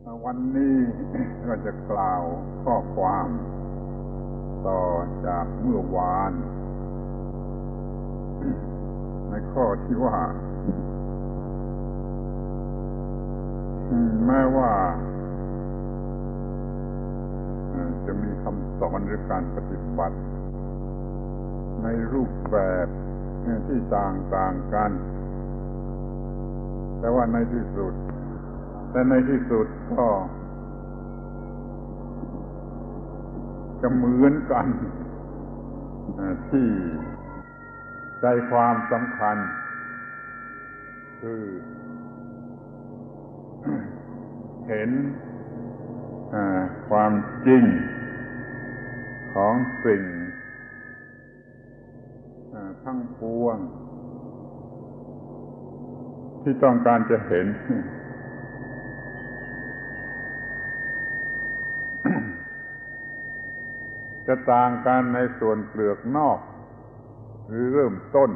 วันนี้เราจะกล่าวข้อความต่อจากเมื่อวานในข้อที่ว่าแม้ว่าจะมีคำสอนหรือการปฏิบัติในรูปแบบที่ต่างกันแต่ในที่สุดก็จะเหมือนกันที่ใจความสำคัญคือเห็นความจริงของสิ่งทั้งปวงที่ต้องการจะเห็นจะต่างกันในส่วนเปลือกนอกหรือเริ่มต้น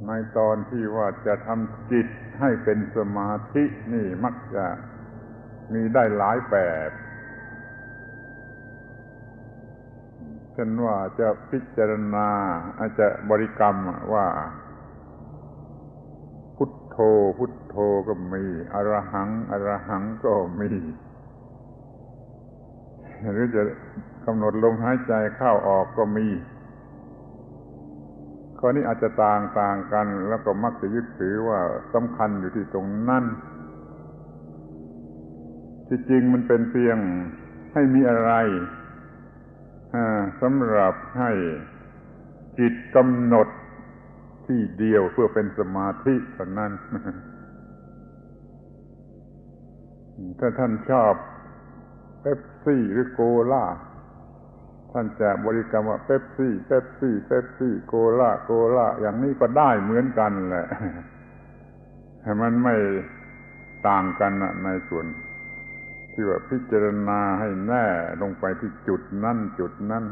ในตอนที่ว่าจะทำจิตให้เป็นสมาธินี่มักจะมีได้หลายแบบเช่นว่าจะพิจารณาอาจจะบริกรรมว่าพุทโธพุทโธก็มีอรหังอรหังก็มีหรือจะกำหนดลมหายใจเข้าออกก็มีข้อนี้อาจจะต่างกันแล้วก็มักจะยึดถือว่าสำคัญอยู่ที่ตรงนั้นที่จริงมันเป็นเพียงให้มีอะไรสำหรับให้จิตกำหนดที่เดียวเพื่อเป็นสมาธิเท่านั้นถ้าท่านชอบเป๊ปซี่หรือโคลาท่านจะบริกรรมว่าเป๊ปซี่เป๊ปซี่เป๊ปซี่โคลาโคลาอย่างนี้ก็ได้เหมือนกันแหละมันไม่ต่างกันในส่วนที่ว่าพิจารณาให้แน่ลงไปที่จุดนั้นจุดนั้น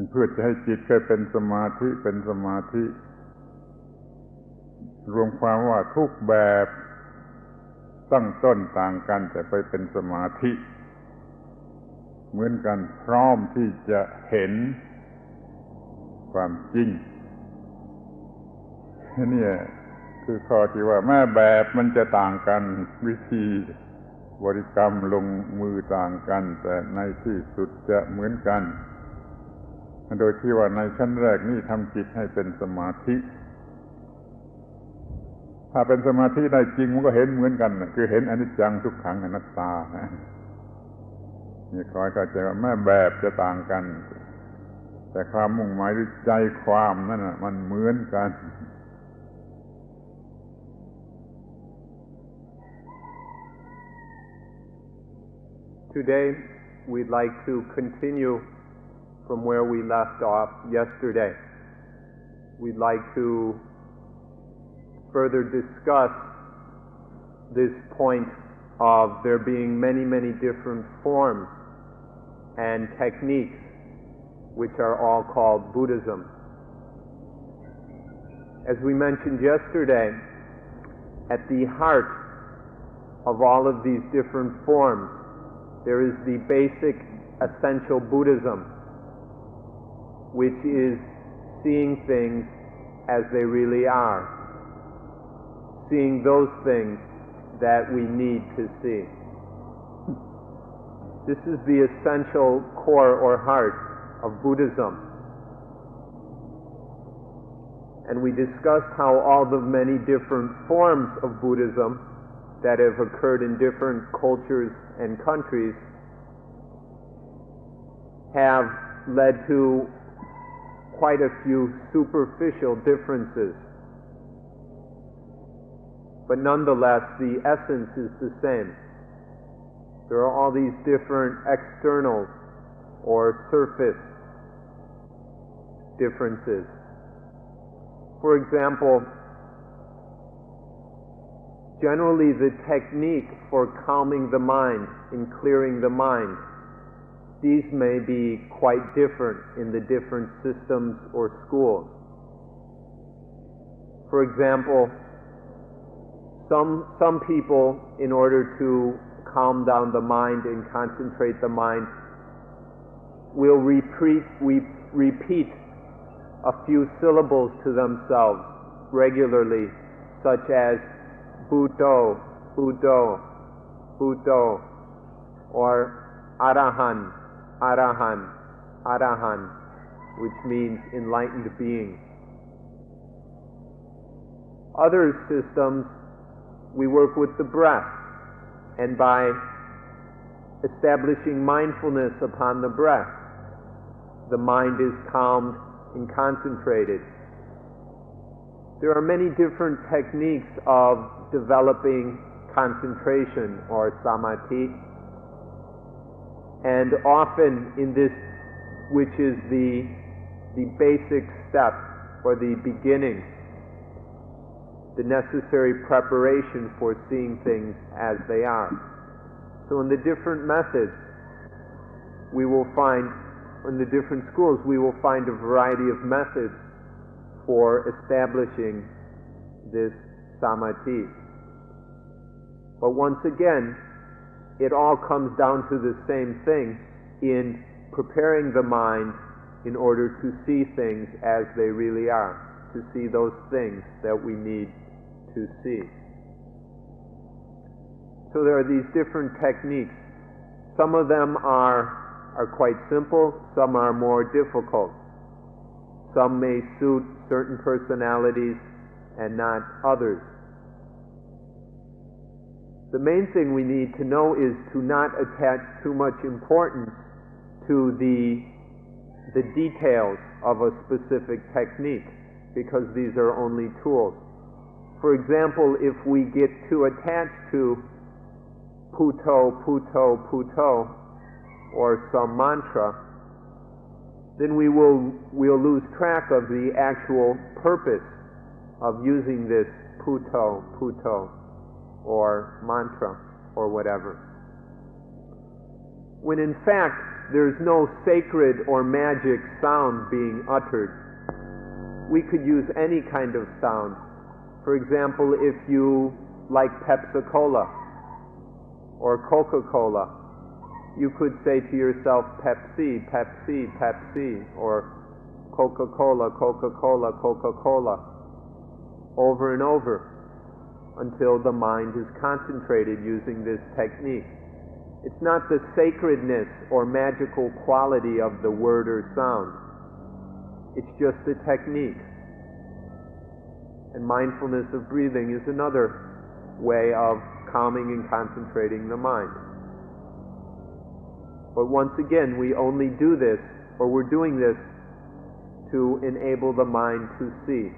เพื่อจะให้จิตเป็นสมาธิเป็นสมาธิรวมความว่าทุกแบบตั้งต้นต่างกันแต่ไปเป็นสมาธิเหมือนกันพร้อมที่จะเห็นความจริงนี่คือข้อที่ว่าแม้แบบมันจะต่างกันวิธีบริกรรมลงมือต่างกันแต่ในที่สุดจะเหมือนกันโดยที่ว่าในชั้นแรกนี่ทำจิตให้เป็นสมาธิถ้าเป็นสมาธิได้จริงมันก็เห็นเหมือนกันคือเห็นอนิจจังทุกขังอนัตตานี่ขอให้เข้าใจว่าแม้แบบจะต่างกันแต่ความมุ่งหมายหรือใจความนั่นน่ะมันเหมือนกัน Today we'd like to continue from where we left off yesterday. We'd like to further discuss this point of there being many, many different forms and techniques which are all called Buddhism. As we mentioned yesterday, at the heart of all of these different forms, there is the basic essential Buddhism, which is seeing things as they really are, seeing those things that we need to see. This is the essential core or heart of Buddhism. And we discussed how all the many different forms of Buddhism that have occurred in different cultures and countries have led to quite a few superficial differences. But nonetheless, the essence is the same. There are all these different external or surface differences. For example, generally the technique for calming the mind and clearing the mind, these may be quite different in the different systems or schools. For example, Some people, in order to calm down the mind and concentrate the mind, will repeat a few syllables to themselves regularly, such as Buddho, Buddho, Buddho, or Arahan, Arahan, Arahan, which means enlightened being. Other systems, we work with the breath, and by establishing mindfulness upon the breath, the mind is calmed and concentrated. There are many different techniques of developing concentration or samadhi, and often in this, which is the basic step or the beginning, the necessary preparation for seeing things as they are. So in the different methods, we will find, in the different schools, we will find a variety of methods for establishing this samadhi. But once again, it all comes down to the same thing in preparing the mind in order to see things as they really are, to see those things that we need to see. So there are these different techniques. Some of them are quite simple, some are more difficult. Some may suit certain personalities and not others. The main thing we need to know is to not attach too much importance to the details of a specific technique, because these are only tools. For example, if we get too attached to Puto, Puto, Puto, or some mantra, then we'll lose track of the actual purpose of using this Puto, Puto, or mantra, or whatever. When in fact, there's no sacred or magic sound being uttered. We could use any kind of sound. For example, if you like Pepsi-Cola or Coca-Cola, you could say to yourself, Pepsi, Pepsi, Pepsi, or Coca-Cola, Coca-Cola, Coca-Cola, over and over until the mind is concentrated using this technique. It's not the sacredness or magical quality of the word or sound. It's just a technique. And mindfulness of breathing is another way of calming and concentrating the mind. But once again, we only do this, or we're doing this, to enable the mind to see.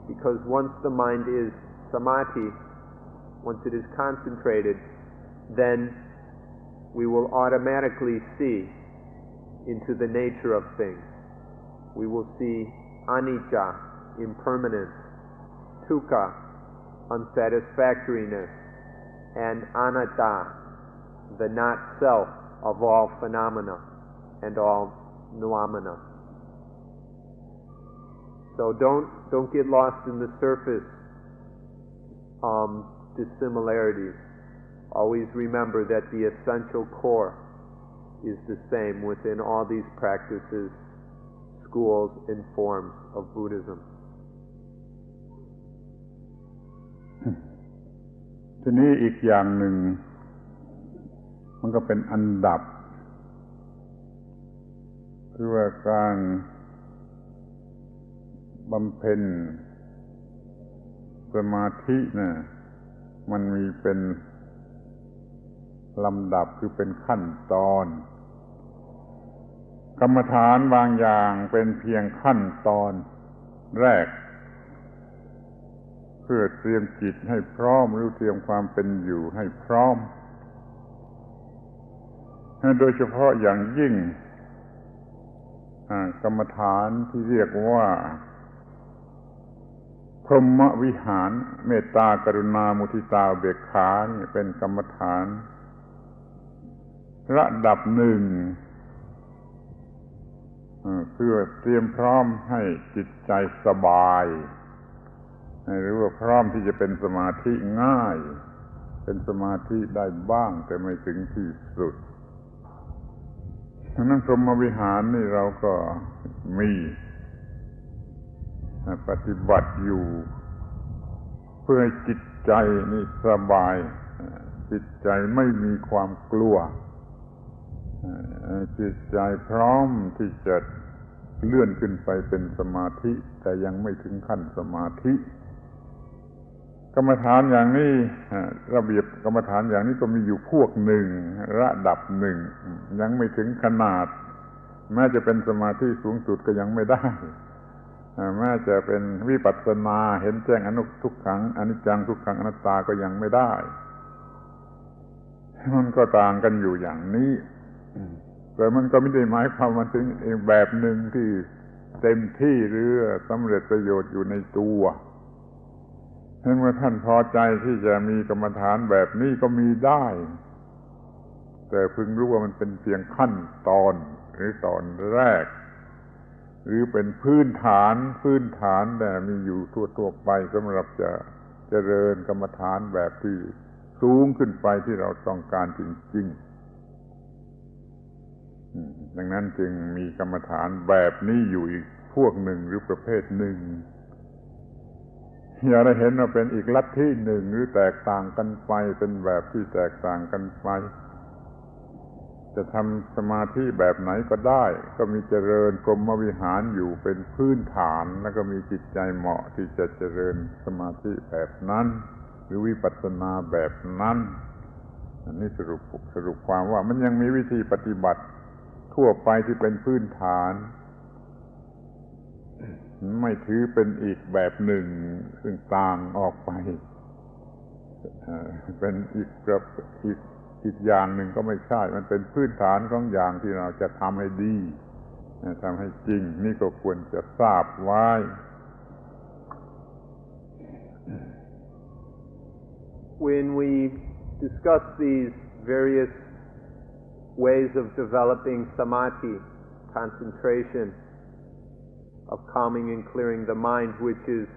Because once the mind is samadhi, once it is concentrated, then we will automatically see into the nature of things. We will see anicca, impermanence, dukkha, unsatisfactoriness, and anatta, the not-self of all phenomena and all noumena. So don't get lost in the surface dissimilarities. Always remember that the essential core is the same within all these practices, schools, and forms of Buddhism. ทีนี้อีกอย่างหนึ่งมันก็เป็นอันดับคือว่าการบำเพ็ญสมาธิน่ะมันมีเป็นลำดับคือเป็นขั้นตอนกรรมฐานบางอย่างเป็นเพียงขั้นตอนแรกเพื่อเตรียมจิตให้พร้อมหรือเตรียมความเป็นอยู่ให้พร้อมโดยเฉพาะอย่างยิ่งกรรมฐานที่เรียกว่าพรหมวิหารเมตตากรุณามุทิตาอุเบกขานี่เป็นกรรมฐานระดับหนึ่งเพื่อเตรียมพร้อมให้จิตใจสบาย หรือว่าพร้อมที่จะเป็นสมาธิง่ายเป็นสมาธิได้บ้างแต่ไม่ถึงที่สุดฉะนั้นพรหมวิหารนี่เราก็มีปฏิบัติอยู่เพื่อให้จิตใจนี่สบายจิตใจไม่มีความกลัวจิตใจพร้อมที่จะเลื่อนขึ้นไปเป็นสมาธิแต่ยังไม่ถึงขั้นสมาธิกรรมฐานอย่างนี้ระเบียบกรรมฐานอย่างนี้ก็มีอยู่พวกหนึ่งระดับหนึ่งยังไม่ถึงขนาดแม้จะเป็นสมาธิสูงสุดก็ยังไม่ได้แม้จะเป็นวิปัสสนาเห็นแจ้งทุกขังอนิจจังทุกขังอนัตตาก็ยังไม่ได้มันก็ต่างกันอยู่อย่างนี้แต่มันก็ไม่ได้หมายความว่าถึงอีกแบบหนึ่งที่เต็มที่หรือสำเร็จประโยชน์อยู่ในตัวเมื่อท่านพอใจที่จะมีกรรมฐานแบบนี้ก็มีได้แต่พึงรู้ว่ามันเป็นเพียงขั้นตอนหรือตอนแรกหรือเป็นพื้นฐานแต่มีอยู่ทั่วไปสำหรับจะเจริญกรรมฐานแบบที่สูงขึ้นไปที่เราต้องการจริงๆดังนั้นจึงมีกรรมฐานแบบนี้อยู่อีกพวกหนึ่งหรือประเภทหนึ่งอย่าได้เห็นว่าเป็นอีกลัทธิหนึ่งหรือแตกต่างกันไปเป็นแบบที่แตกต่างกันไปจะทำสมาธิแบบไหนก็ได้ก็มีเจริญพรหมวิหารอยู่เป็นพื้นฐานแล้วก็มีจิตใจเหมาะที่จะเจริญสมาธิแบบนั้นหรือวิปัสสนาแบบนั้นอันนี้สรุปความว่ามันยังมีวิธีปฏิบัติทั่วไปที่เป็นพื้นฐานไม่ถือเป็นอีกแบบหนึ่งซึ่งต่างออกไปเป็นอีกอย่างหนึ่งก็ไม่ใช่มันเป็นพื้นฐานของอย่างที่เราจะทำให้ดีทำให้จริงนี่ก็ควรจะทราบไว้ When we discuss these various ways of developing samadhi, concentration, of calming and clearing the mind, which is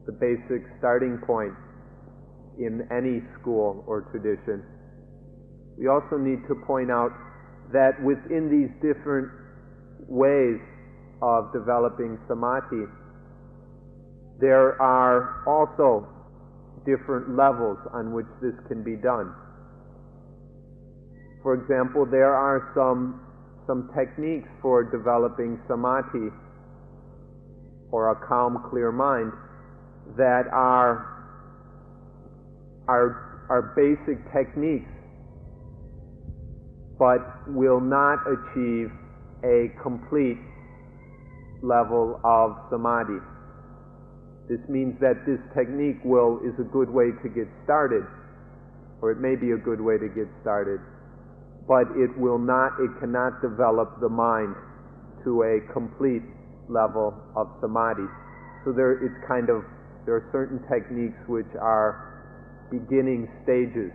the basic starting point in any school or tradition, we also need to point out that within these different ways of developing samadhi, there are also different levels on which this can be done. For example, there are some techniques for developing samadhi or a calm, clear mind that are basic techniques, but will not achieve a complete level of samadhi. This means that this technique is a good way to get started, or it may be a good way to get started, but it cannot develop the mind to a complete level of samadhi. So there are certain techniques which are beginning stages.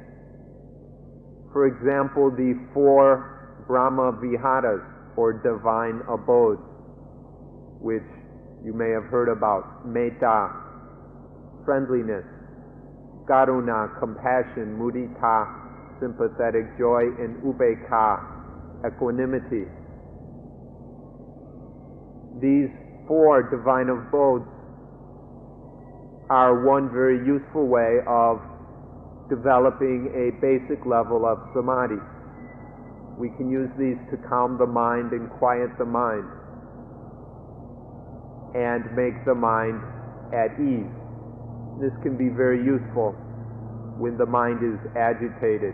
For example, the 4 Brahma Viharas, or divine abodes, which you may have heard about: metta, friendliness; karuna, compassion; mudita, sympathetic joy; and upekkha, equanimity. These 4 divine abodes are one very useful way of developing a basic level of samadhi. We can use these to calm the mind and quiet the mind and make the mind at ease. This can be very useful when the mind is agitated,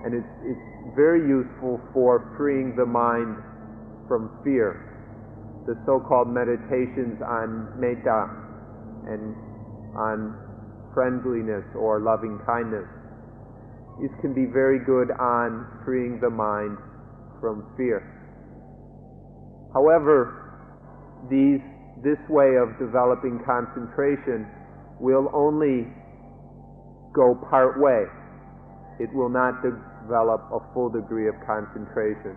and it's very useful for freeing the mind from fear. The so-called meditations on metta and on friendliness or loving kindness, these can be very good on freeing the mind from fear. However, this way of developing concentration will only go part way. It will not develop a full degree of concentration.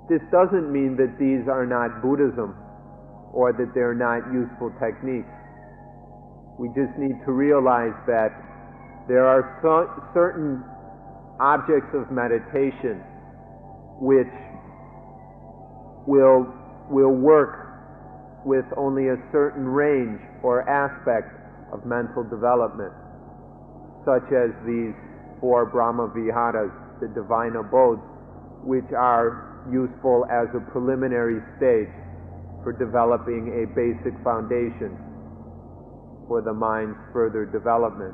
This doesn't mean that these are not Buddhism. or that they're not useful techniques. We just need to realize that there are certain objects of meditation which will work with only a certain range or aspect of mental development, such as these 4 Brahma Viharas, the divine abodes, which are useful as a preliminary stage for developing a basic foundation for the mind's further development.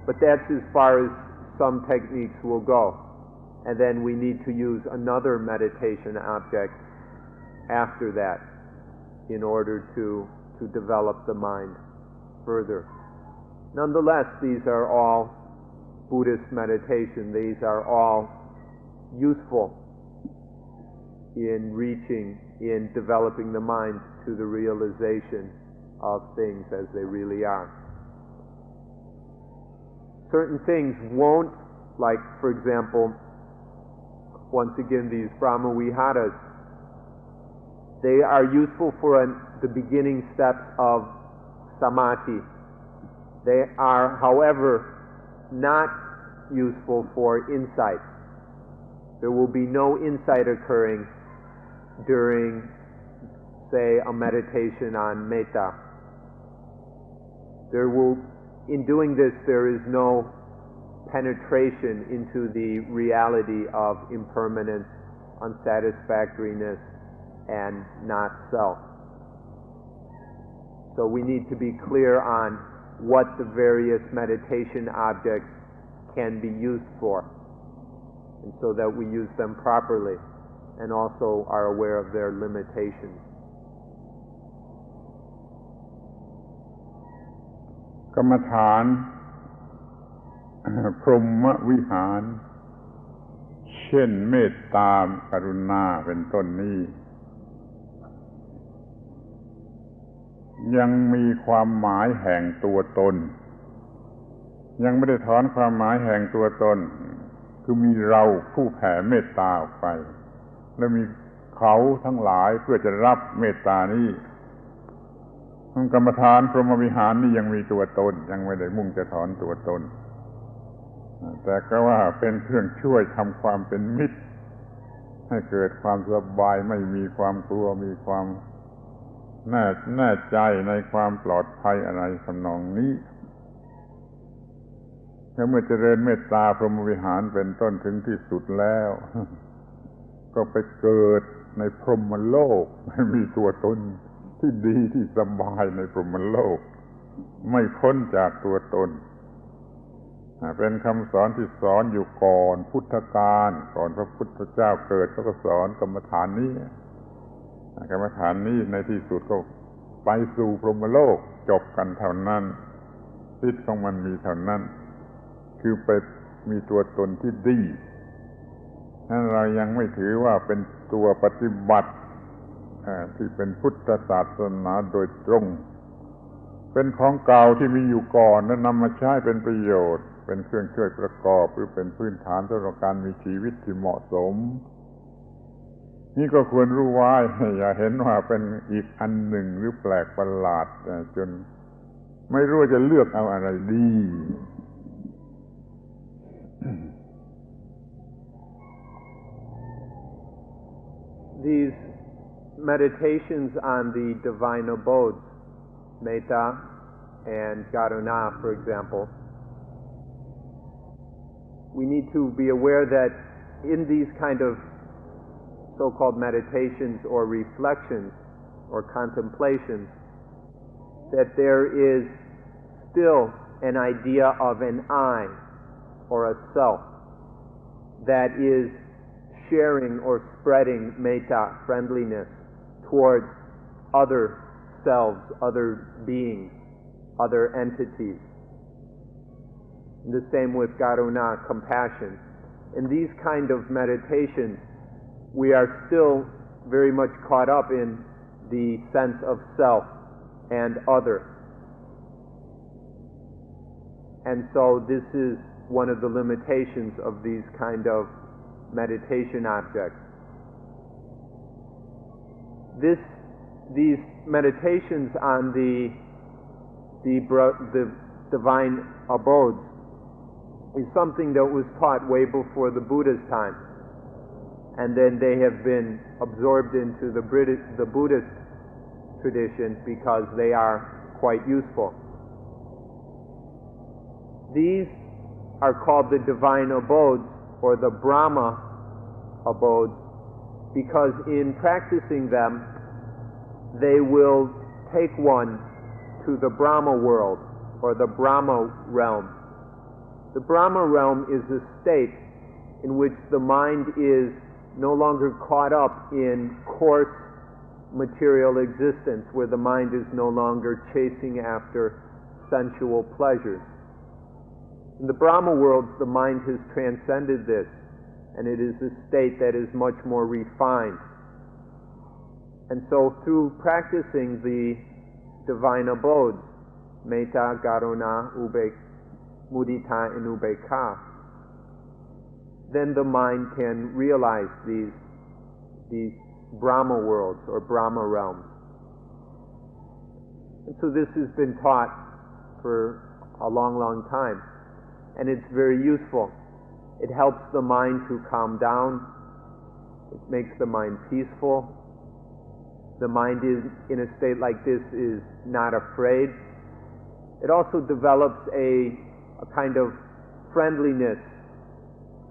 But that's as far as some techniques will go. And then we need to use another meditation object after that in order to develop the mind further. Nonetheless, these are all Buddhist meditation. These are all useful in developing the mind to the realization of things as they really are. Certain things won't, like, for example, once again, these Brahma Viharas, they are useful for the beginning steps of samadhi. They are, however, not useful for insight. There will be no insight occurring during, say, a meditation on metta. In doing this, there is no penetration into the reality of impermanence, unsatisfactoriness, and not self. So we need to be clear on what the various meditation objects can be used for, and so that we use them properly and also are aware of their limitations. กรรมฐานพรหมวิหารเช่นเมตตากรุณาเป็นต้นนี้ยังมีความหมายแห่งตัวตนยังไม่ได้ถอนความหมายแห่งตัวตนคือมีเราผู้แผ่เมตตาออกไปและมีเขาทั้งหลายเพื่อจะรับเมตตานี้กรรมฐานพรหมวิหารนี่ยังมีตัวตนยังไม่ได้มุ่งจะถอนตัวตนแต่ก็ว่าเป็นเครื่องช่วยทำความเป็นมิตรให้เกิดความสบายไม่มีความกลัวมีความแน่ใจในความปลอดภัยอะไรทำนองนี้แล้วเมื่อเจริญเมตตาพรหมวิหารเป็นต้นถึงที่สุดแล้วก็ไปเกิดในพรหมโลกมีตัวตนที่ดีที่สบายในพรหมโลกไม่พ้นจากตัวตนเป็นคำสอนที่สอนอยู่ก่อนพุทธกาลก่อนพระพุทธเจ้าเกิดเขาก็สอนกรรมฐานนี้ในที่สุดก็ไปสู่พรหมโลกจบกันเท่านั้นทิศของมันมีเท่านั้นคือไปมีตัวตนที่ดีนั้นเรายังไม่ถือว่าเป็นตัวปฏิบัติที่เป็นพุทธศาสนาโดยตรงเป็นของเก่าที่มีอยู่ก่อนแล้วนำมาใช้เป็นประโยชน์เป็นเครื่องช่วยประกอบหรือเป็นพื้นฐานสำหรับการมีชีวิตที่เหมาะสมนี่ก็ควรรู้ไว้อย่าเห็นว่าเป็นอีกอันหนึ่งหรือแปลกประหลาดจนไม่รู้จะเลือกเอาอะไรดี These meditations on the divine abodes, metta and karuna, for example, we need to be aware that in these kind of so-called meditations or reflections or contemplations, that there is still an idea of an I or a self that is sharing or spreading metta, friendliness, towards other selves, other beings, other entities. The same with karuna, compassion. In these kind of meditations, we are still very much caught up in the sense of self and other. And so this is one of the limitations of these kind of meditation objects. This these meditations on the divine abodes is something that was taught way before the Buddha's time, and then they have been absorbed into the Buddhist tradition because they are quite useful. These are called the divine abodes or the Brahma abodes because in practicing them they will take one to the Brahma world or the Brahma realm. The Brahma realm is a state in which the mind is no longer caught up in coarse material existence, where the mind is no longer chasing after sensual pleasures. In the Brahma world, the mind has transcended this, and it is a state that is much more refined. And so through practicing the divine abodes, Metta, Karuna, Mudita, and Upekkha, then the mind can realize these Brahma worlds or Brahma realms. And so this has been taught for a long, long time, and it's very useful. It helps the mind to calm down. It makes the mind peaceful. The mind is in a state like this is not afraid. It also develops a kind of friendliness,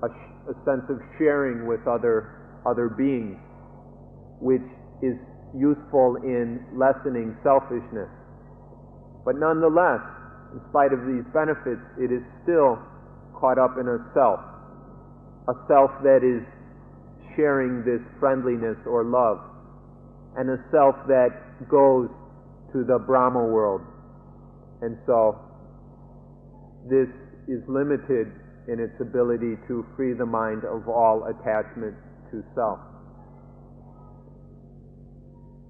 a sense of sharing with other beings, which is useful in lessening selfishness. But nonetheless, in spite of these benefits, it is still caught up in a self that is sharing this friendliness or love, and a self that goes to the Brahma world. And so this is limited in its ability to free the mind of all attachment to self.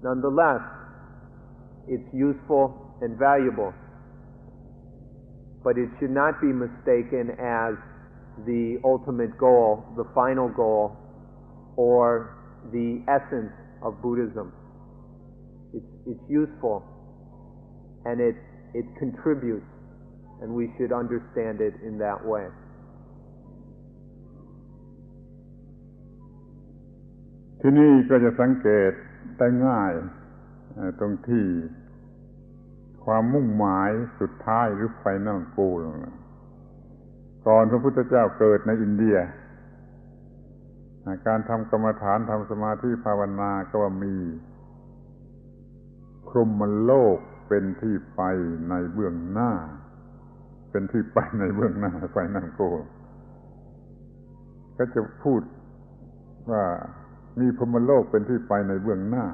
Nonetheless, it's useful and valuable, but it should not be mistaken as the ultimate goal, the final goal, or the essence of Buddhism. It's useful, and it contributes, and we should understand it in that way. ที่นี่ก็จะสังเกตได้ง่ายตรงที่ความมุ่งหมายสุดท้ายหรือ final goal ก่อนพระพุทธเจ้าเกิดในอินเดียการทำกรรมฐานทำสมาธิภาวนาก็ว่ามีพรหมโลกเป็นที่ไปในเบื้องหน้าเป็นที่ไปในเบื้องหน้า final goal ก็จะพูดว่ามีพรหมโลกเป็นที่ไปในเบื้องหน้า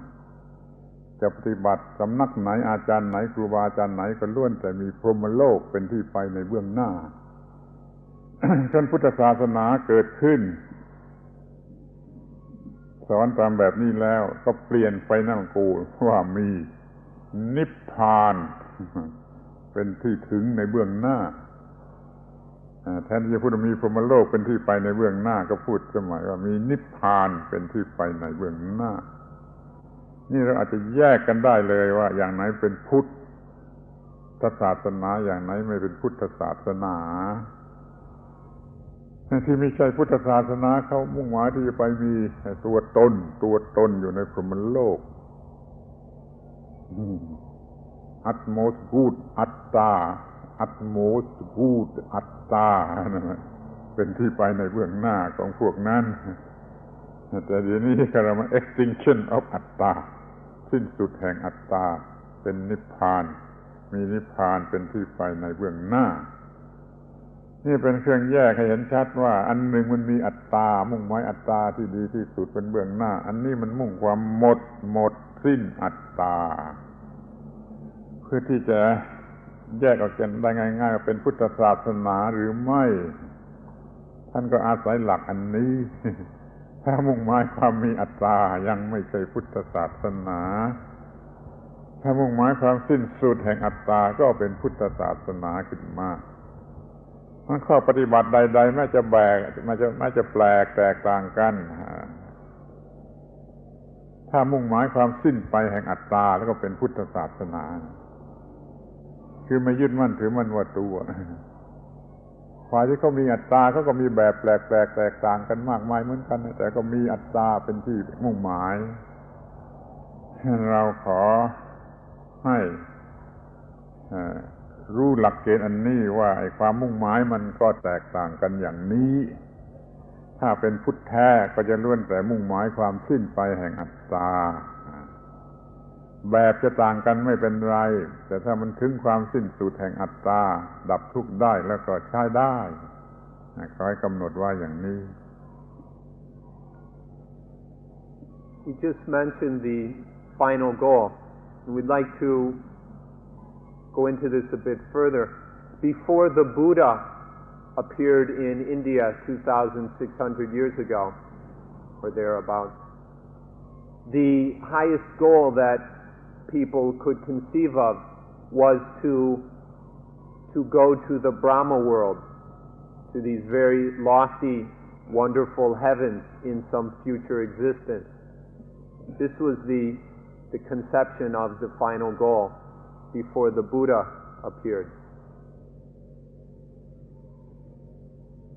จะปฏิบัติสำนักไหนอาจารย์ไหนครูบาอาจารย์ไหนก็ล้วนแต่มีพรหมโลกเป็นที่ไปในเบื้องหน้า จนพุทธศาสนาเกิดขึ้นสอนตามแบบนี้แล้วก็เปลี่ยนไฟนั่งกูว่ามีนิพพานเป็นที่ถึงในเบื้องหน้าแทนที่จะพูดว่ามีพรหมโลกเป็นที่ไปในเบื้องหน้าก็พูดสมัยว่ามีนิพพานเป็นที่ไปในเบื้องหน้านี่เราอาจจะแยกกันได้เลยว่าอย่างไหนเป็นพุทธศาสนาอย่างไหนไม่เป็นพุทธศาสนาที่ไม่ใช่พุทธศาสนาเขามุ่งหมายที่จะไปมีตัวตนอยู่ในพรหมโลกutmost good อัตตา utmost good อัตตาเป็นที่ไปในเบื้องหน้าของพวกนั้นแต่เดี๋ยวนี้ก็เรียกว่า extinction of อัตตาสิ้นสุดแห่งอัตตาเป็นนิพพานมีนิพพานเป็นที่ไปในเบื้องหน้านี่เป็นเครื่องแยกให้เห็นชัดว่าอันหนึ่งมันมีอัตตามุ่งหมายอัตตาที่ดีที่สุดเป็นเบื้องหน้าอันนี้มันมุ่งความหมดสิ้นอัตตาเพื่อที่จะแยกออกกันได้ง่ายๆว่าเป็นพุทธศาสนาหรือไม่ท่านก็อาศัยหลักอันนี้ถ้ามุ่งหมายความมีอัตตายังไม่ใช่พุทธศาสนาถ้ามุ่งหมายความสิ้นสุดแห่งอัตตาก็เป็นพุทธศาสนาขึ้นมาข้อปฏิบัติใดๆแม้จะแแปลกแตกต่างกัน ถ้ามุ่งหมายความสิ้นไปแห่งอัตตาแล้วก็เป็นพุทธศาสนาคือไม่ยึดมั่นถือมั่นว่าตัวฝ่ายที่เขามีอัตตาเขาก็มีแบบแปลกแตกต่างกันมากมายเหมือนกันแต่ก็มีอัตตาเป็นที่มุ่งหมายเราขอให้รู้หลักเกณฑ์อันนี้ว่าไอ้ความมุ่งหมายมันก็แตกต่างกันอย่างนี้ถ้าเป็นพุทธแท้ก็จะล้วนแต่มุ่งหมายความสิ้นไปแห่งอัตตาแบบจะต่างกันไม่เป็นไรแต่ถ้ามันถึงความสิ้นสุดแห่งอัตตาดับทุกข์ได้แล้วก็ใช้ได้ขอให้กำหนดว่าอย่างนี้ We just mentioned the final goal, and we'd like to go into this a bit further. Before the Buddha appeared in India 2,600 years ago, or thereabouts, the highest goal that people could conceive of was to go to the Brahma world, to these very lofty, wonderful heavens in some future existence. This was the conception of the final goal before the Buddha appeared.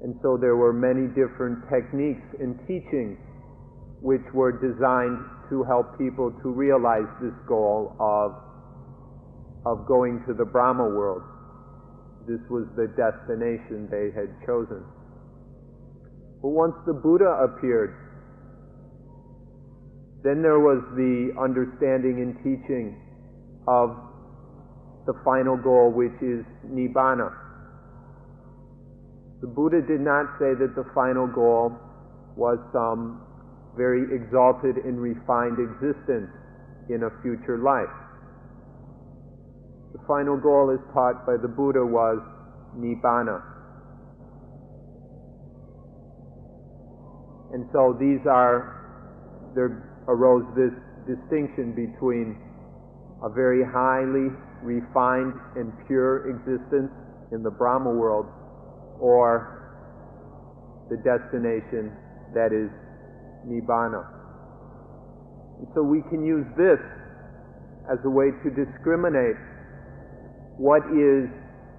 And so there were many different techniques and teachings which were designed to help people to realize this goal of going to the Brahma world. This was the destination they had chosen. But once the Buddha appeared, then there was the understanding and teaching of the final goal, which is Nibbana. The Buddha did not say that the final goal was some very exalted and refined existence in a future life. The final goal as taught by the Buddha was Nibbana. And so there arose this distinction between a very highly refined and pure existence in the Brahma world or the destination that is Nibbana. And so we can use this as a way to discriminate what is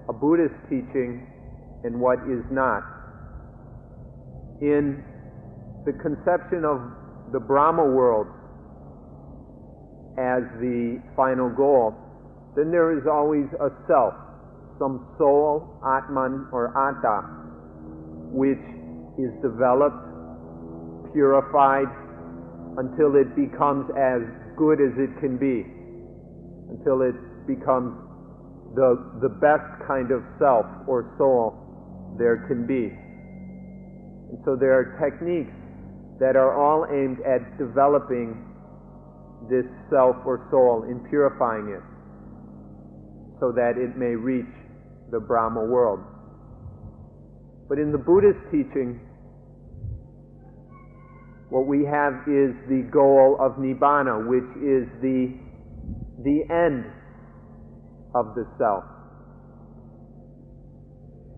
a Buddhist teaching and what is not. In the conception of the Brahma world as the final goal, then there is always a self, some soul, Atman or Atta, which is developed, purified, until it becomes as good as it can be, until it becomes the best kind of self or soul there can be. And so there are techniques that are all aimed at developing this self or soul and purifying it so that it may reach the Brahma world. But in the Buddhist teaching, what we have is the goal of Nibbana, which is the end of the self.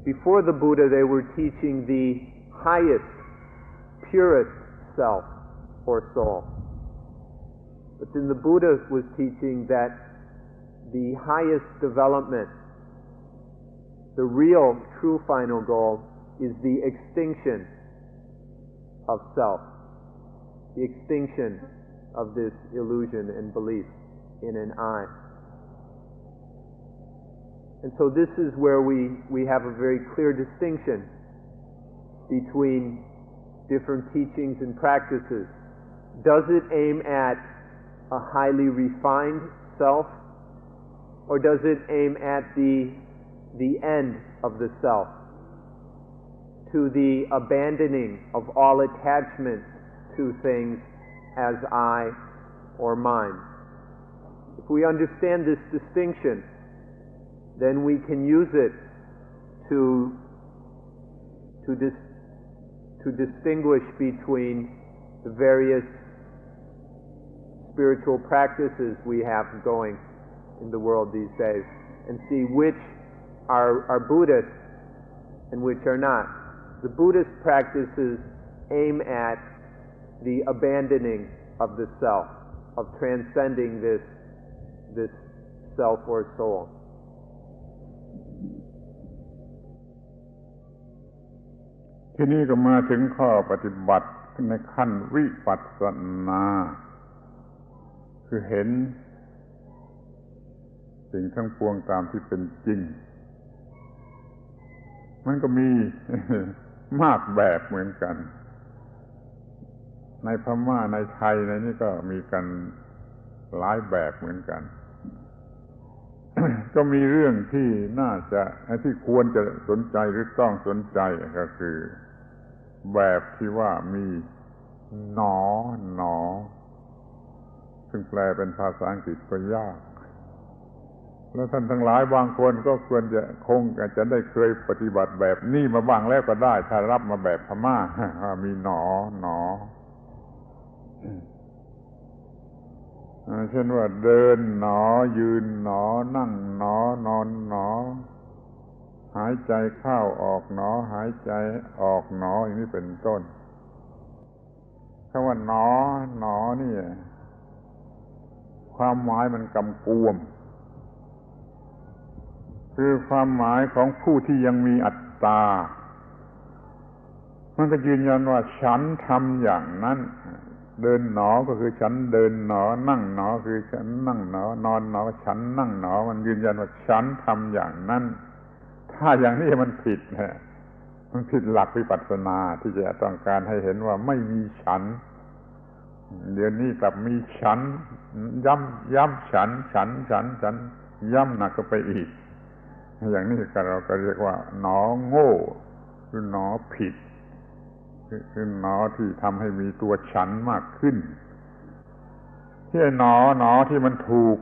Before the Buddha, they were teaching the highest, purest self or soul. But then the Buddha was teaching that the highest development, the real, true final goal, is the extinction of self, the extinction of this illusion and belief in an I. And so this is where we have a very clear distinction between different teachings and practices. Does it aim at a highly refined self, or does it aim at the end of the self, to the abandoning of all attachment to things as I or mine? If we understand this distinction, then we can use it to distinguish between the various spiritual practices we have going in the world these days, and see which are Buddhist and which are not. The Buddhist practices aim at the abandoning of the self, of transcending this self or soul. ที่นี่ก็มาถึงข้อปฏิบัติในขั้นวิปัสสนาคือเห็นสิ่งทั้งปวงตามที่เป็นจริงมันก็มี มากแบบเหมือนกันในพม่าในไทยในนี้ก็มีกันหลายแบบเหมือนกัน ก็มีเรื่องที่น่าจะที่ควรจะสนใจหรือต้องสนใจก็คือแบบที่ว่ามีหนอซึ่งแปลเป็นภาษาอังกฤษก็ยากแล้วท่านทั้งหลายบางคนก็ควรจะคงจะได้เคยปฏิบัติแบบนี้มาบ้างแล้วก็ได้ถ้ารับมาแบบพม่า มีหนอเช่นว่าเดินหนอยืนหนอนั่งหนอนอนหนอหายใจเข้าออกหนอหายใจออกหนออย่างนี้เป็นต้นคำว่าหนอนี่ความหมายมันกำกวมคือความหมายของผู้ที่ยังมีอัตตามันก็ยืนยันว่าฉันทำอย่างนั้นเดินหนอก็คือฉันเดินหนอนั่งหนอคือฉันนั่งหนอนอนหนอฉันนั่งหนอมันยืนยันว่าฉันทำอย่างนั้นถ้าอย่างนี้มันผิดมันผิดหลักวิปัสสนาที่จะต้องการให้เห็นว่าไม่มีฉันเดี๋ยวนี้กลับมีฉันย้ำฉันย้ำหนักก็ไปอีกอย่างนี้เราก็เรียกว่าหนอโง่หรือหนอผิดคือหนอที่ทำให้มีตัวฉันมากขึ้นที่หนอที่มันถูก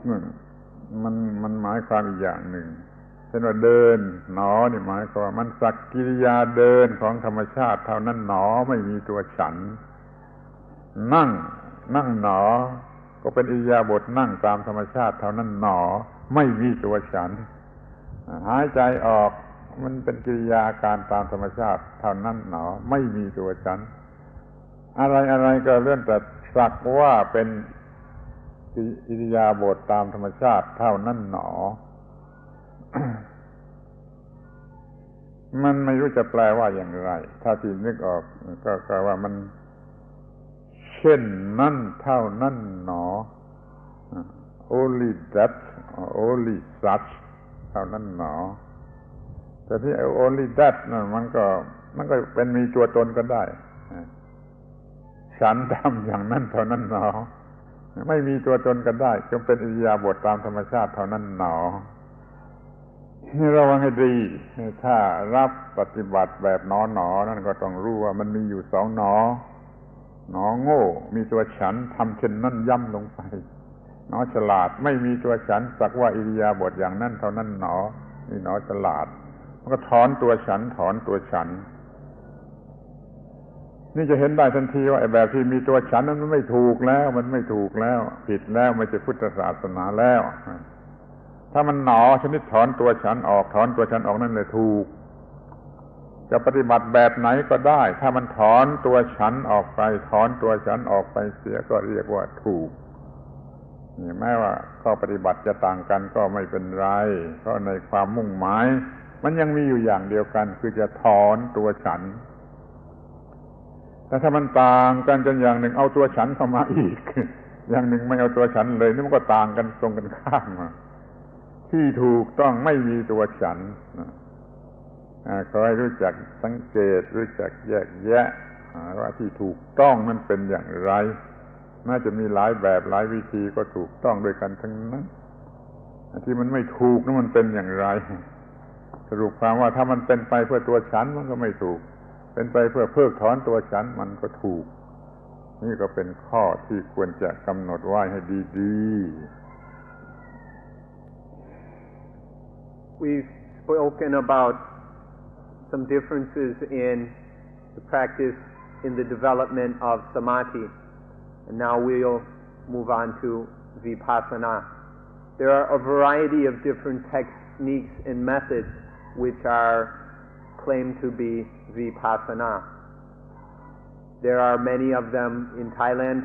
มันหมายความอีกอย่างหนึ่งเช่นว่าเดินหนอนี่หมายความว่ามันสักกิริยาเดินของธรรมชาติเท่านั้นหนอไม่มีตัวฉันนั่งหนอก็เป็นอิริยาบถนั่งตามธรรมชาติเท่านั้นหนอไม่มีตัวฉันหายใจออกมันเป็นกิริยาการตามธรรมชาติเท่านั้นหนอไม่มีตัวฉันอะไรก็เลื่อนแต่สักว่าเป็นอิริยาบถตามธรรมชาติเท่านั้นหนอ มันไม่รู้จะแปลว่าอย่างไรถ้าที่นึกออกก็ว่ามันเช่นนั้นเท่านั้นหนอ only that only such เท่านั้นหนอแต่ที่ only that นั่นมันก็เป็นมีตัวตนก็ได้ฉันทำอย่างนั้นเท่านั้นหนอไม่มีตัวตนก็ได้จงเป็นอิริยาบถตามธรรมชาติเท่านั้นหนอระวังให้ดีถ้ารับปฏิบัติแบบหนอนั่นก็ต้องรู้ว่ามันมีอยู่สองหนอโง่มีตัวฉันทำเช่นนั้นย่ำลงไปหนอฉลาดไม่มีตัวฉันสักว่าอิริยาบถอย่างนั้นเท่านั้นหนอนี่หนอฉลาดมันก็ถอนตัวฉันนี่จะเห็นได้ทันทีว่าไอ้แบบที่มีตัวฉันนั้นมันไม่ถูกแล้วผิดแล้วไม่ใช่พุทธศาสนาแล้วถ้ามันหนอชนิดถอนตัวฉันออกนั่นเลยถูกจะปฏิบัติแบบไหนก็ได้ถ้ามันถอนตัวฉันออกไปเสียก็เรียกว่าถูกนี่แม้ว่าข้อปฏิบัติจะต่างกันก็ไม่เป็นไรเพราะในความมุ่งหมายมันยังมีอยู่อย่างเดียวกันคือจะถอนตัวฉันแต่ถ้ามันต่างกันจนอย่างหนึ่งเอาตัวฉันเข้ามาอีก อย่างหนึ่งไม่เอาตัวฉันเลยนี่มันก็ต่างกันตรงกันข้ามที่ถูกต้องไม่มีตัวฉันขอให้รู้จักสังเกตรู้จักแยกแยะว่าที่ถูกต้องนั้นเป็นอย่างไรน่าจะมีหลายแบบหลายวิธีก็ถูกต้องด้วยกันทั้งนั้นที่มันไม่ถูกนั้นมันเป็นอย่างไรสรุปความว่าถ้ามันเป็นไปเพื่อตัวฉันมันก็ไม่ถูกเป็นไปเพื่อเพิกถอนตัวฉันมันก็ถูกนี่ก็เป็นข้อที่ควรจะกำหนดไว้ให้ดีๆ We've spoken about some differences in the practice in the development of samadhi and now we'll move on to vipassana. There are a variety of different techniques and methods which are claimed to be vipassana. There are many of them in Thailand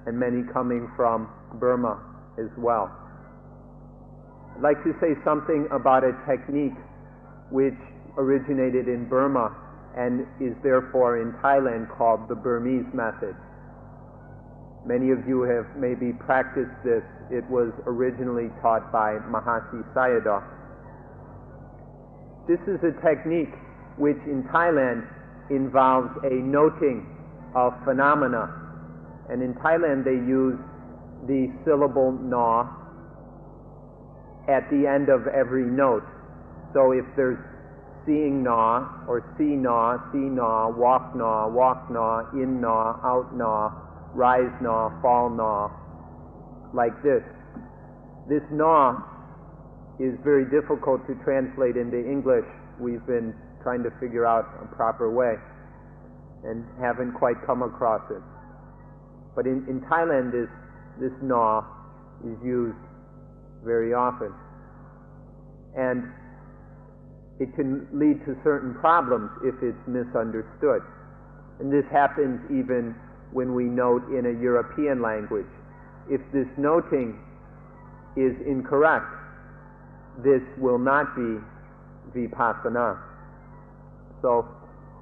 and many coming from Burma as well. I'd like to say something about a technique which originated in Burma and is therefore in Thailand called the Burmese method. Many of you have maybe practiced this. It was originally taught by Mahasi Sayadaw. This is a technique which in Thailand involves a noting of phenomena. And in Thailand they use the syllable na at the end of every note. So if there's seeing na, or see na, walk na, in na, out na, rise na, fall na, like this. This na is very difficult to translate into English. We've been trying to figure out a proper way and haven't quite come across it. But in Thailand, this na is used very often. And it can lead to certain problems if it's misunderstood. And this happens even when we note in a European language. If this noting is incorrect, this will not be vipassana. So,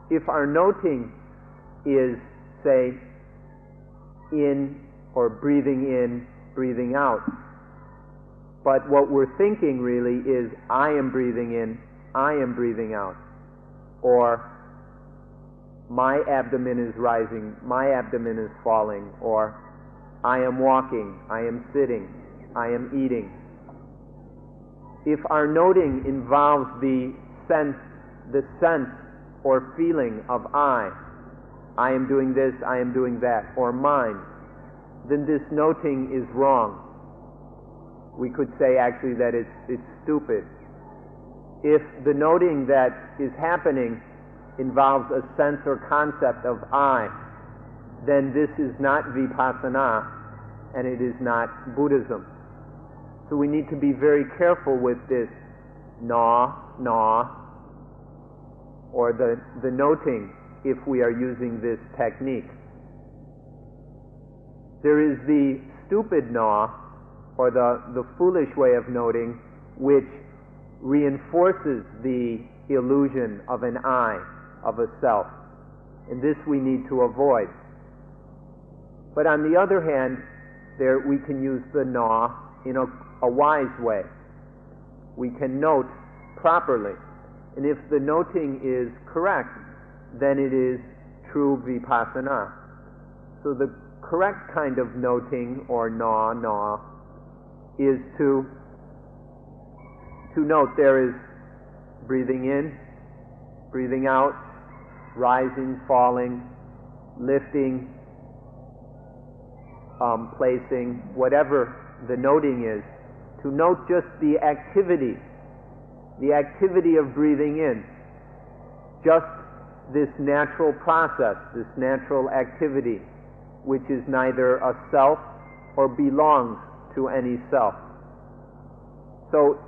if our noting is, say, in or breathing out, but what we're thinking really is, I am breathing in, I am breathing out, or my abdomen is rising, my abdomen is falling, or I am walking, I am sitting, I am eating. If our noting involves the sense or feeling of I am doing this, I am doing that, or mine, then this noting is wrong. We could say actually that it's stupid. If the noting that is happening involves a sense or concept of I, then this is not vipassana and it is not Buddhism. So we need to be very careful with this na, or the noting if we are using this technique. There is the stupid na, or the foolish way of noting, which reinforces the illusion of an I, of a self. And this we need to avoid. But on the other hand, there we can use the na in a wise way. We can note properly. And if the noting is correct, then it is true vipassana. So the correct kind of noting, or na, is to note there is breathing in, breathing out, rising, falling, lifting, placing, whatever the noting is, to note just the activity of breathing in, just this natural process, this natural activity, which is neither a self or belongs to any self. So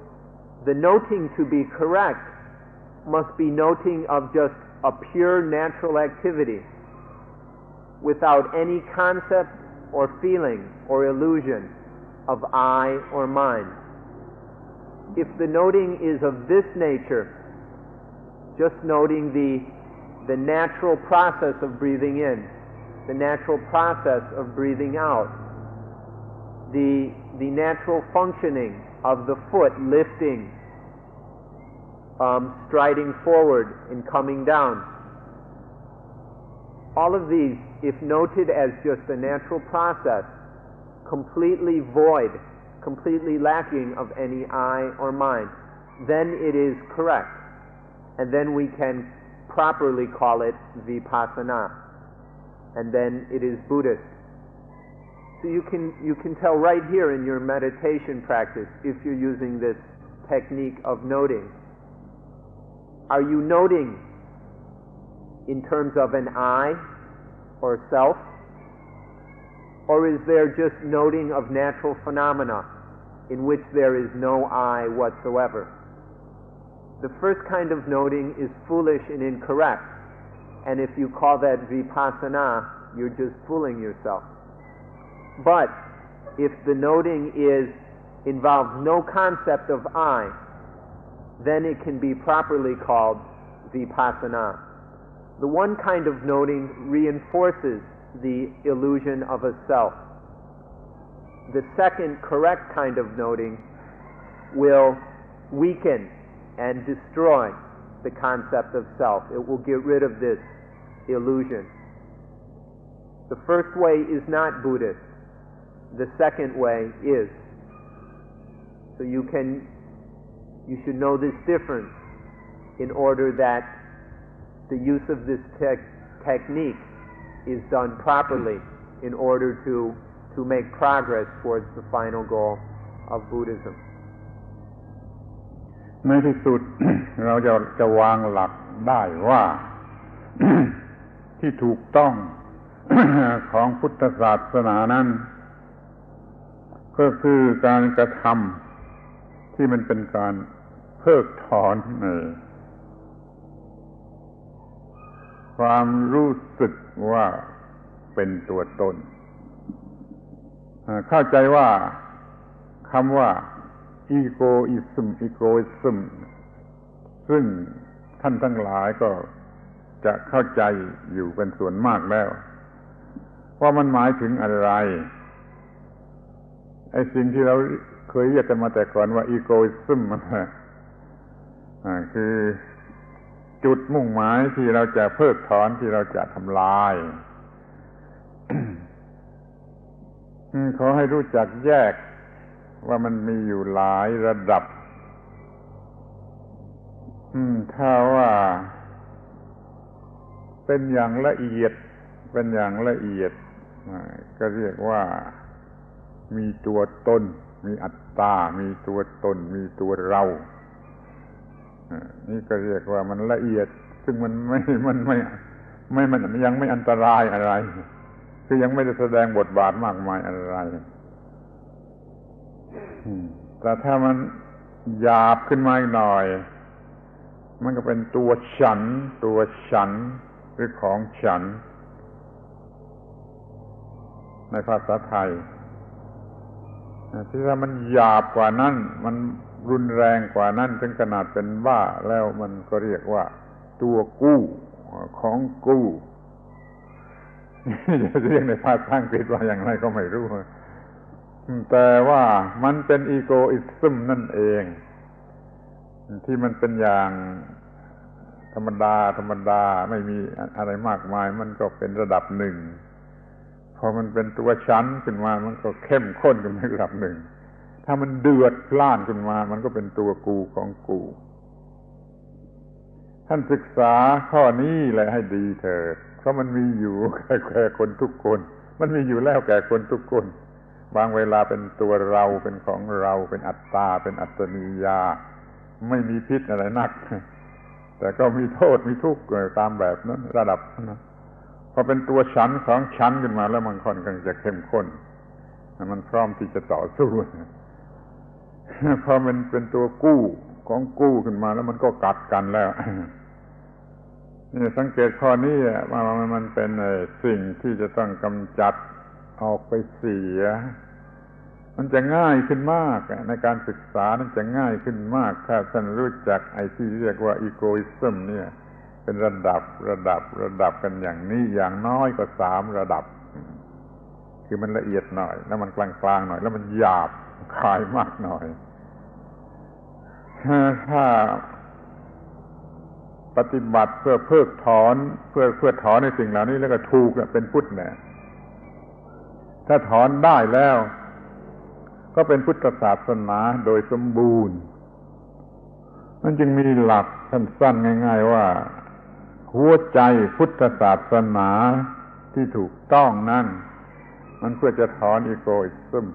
the noting to be correct must be noting of just a pure natural activity without any concept or feeling or illusion of I or mine. If the noting is of this nature, just noting the natural process of breathing in, the natural process of breathing out, the natural functioning of the foot lifting, striding forward and coming down. All of these, if noted as just a natural process, completely void, completely lacking of any I or mine, then it is correct. And then we can properly call it vipassana. And then it is Buddhist. So you can tell right here in your meditation practice, if you're using this technique of noting, are you noting in terms of an I or self? Or is there just noting of natural phenomena in which there is no I whatsoever? The first kind of noting is foolish and incorrect. And if you call that vipassana, you're just fooling yourself. But if the noting involves no concept of I, then it can be properly called vipassana. The one kind of noting reinforces the illusion of a self. The second correct kind of noting will weaken and destroy the concept of self. It will get rid of this illusion. The first way is not Buddhist. The second way is. So you should know this difference in order that the use of this technique is done properly in order to make progress towards the final goal of Buddhism. ในที่สุด เราจะวางหลักได้ว่า ที่ถูกต้อง ของพุทธศาสนานั้นก็คือการกระทำที่มันเป็นการเพิกถอนความรู้สึกว่าเป็นตัวตนเข้าใจว่าคำว่าegoism ซึ่งท่านทั้งหลายก็จะเข้าใจอยู่เป็นส่วนมากแล้วว่ามันหมายถึงอะไรไอ้สิ่งที่เราเคยเรียกกันมาแต่ก่อนว่า egoism มันคือจุดมุ่งหมายที่เราจะเพิกถอนที่เราจะทำลาย ขอให้รู้จักแยกว่ามันมีอยู่หลายระดับถ้าว่าเป็นอย่างละเอียดก็เรียกว่ามีตัวตนมีอัตตามีตัวตนมีตัวเรานี่ก็เรียกว่ามันละเอียดซึ่งมันยังไม่อันตรายอะไรคือยังไม่ได้แสดงบทบาทมากมายอะไรแต่ถ้ามันหยาบขึ้นมาหน่อยมันก็เป็นตัวฉันหรือของฉันในภาษาไทยที่ถ้ามันหยาบกว่านั้นมันรุนแรงกว่านั้นถึงขนาดเป็นบ้าแล้วมันก็เรียกว่าตัวกู้ของกู้จะเรียกในภาษาอังกฤษว่าอย่างไรก็ไม่รู้แต่ว่ามันเป็นอีโกอิซึมนั่นเองที่มันเป็นอย่างธรรมดาไม่มีอะไรมากมายมันก็เป็นระดับหนึ่งพอมันเป็นตัวชั้นขึ้นมามันก็เข้มข้นขึ้นในระดับหนึ่งถ้ามันเดือดพล่านขึ้นมามันก็เป็นตัวกูของกูท่านศึกษาข้อนี้แหละให้ดีเถิดเพราะมันมีอยู่แก่คนทุกคนมันมีอยู่แล้วแก่คนทุกคนบางเวลาเป็นตัวเราเป็นของเราเป็นอัตตาเป็นอัตตนิยาไม่มีพิษอะไรนักแต่ก็มีโทษมีทุกข์ตามแบบนั้นระดับนั้นพอเป็นตัวฉันของฉันขึ้นมาแล้วมันค่อนข้างจะเข้มข้นมันพร้อมที่จะต่อสู้พอมันเป็นตัวกู้ของกู้ขึ้นมาแล้วมันก็กัดกันแล้วนี่สังเกตข้อนี้ว่ามันเป็นสิ่งที่จะต้องกำจัดออกไปเสียมันจะง่ายขึ้นมากในการศึกษานั้นจะง่ายขึ้นมากถ้าท่านรู้จักไอ้ที่เรียกว่าอีโกอิซึมเนี่ยเป็นระดับกันอย่างนี้อย่างน้อยก็3ระดับคือมันละเอียดหน่อยแล้วมันกลางๆหน่อยแล้วมันหยาบคายมากหน่อยถ้าปฏิบัติเพื่อเพิกถอนเพื่อถอนในสิ่งเหล่านี้แล้วก็ถูกเป็นพุทธแน่ถ้าถอนได้แล้วก็เป็นพุทธศาสนาโดยสมบูรณ์มันจึงมีหลักสั้นๆง่ายๆว่าหัวใจพุทธศาสนาที่ถูกต้องนั่นมันเพื่อจะถอนอีโกอิซึม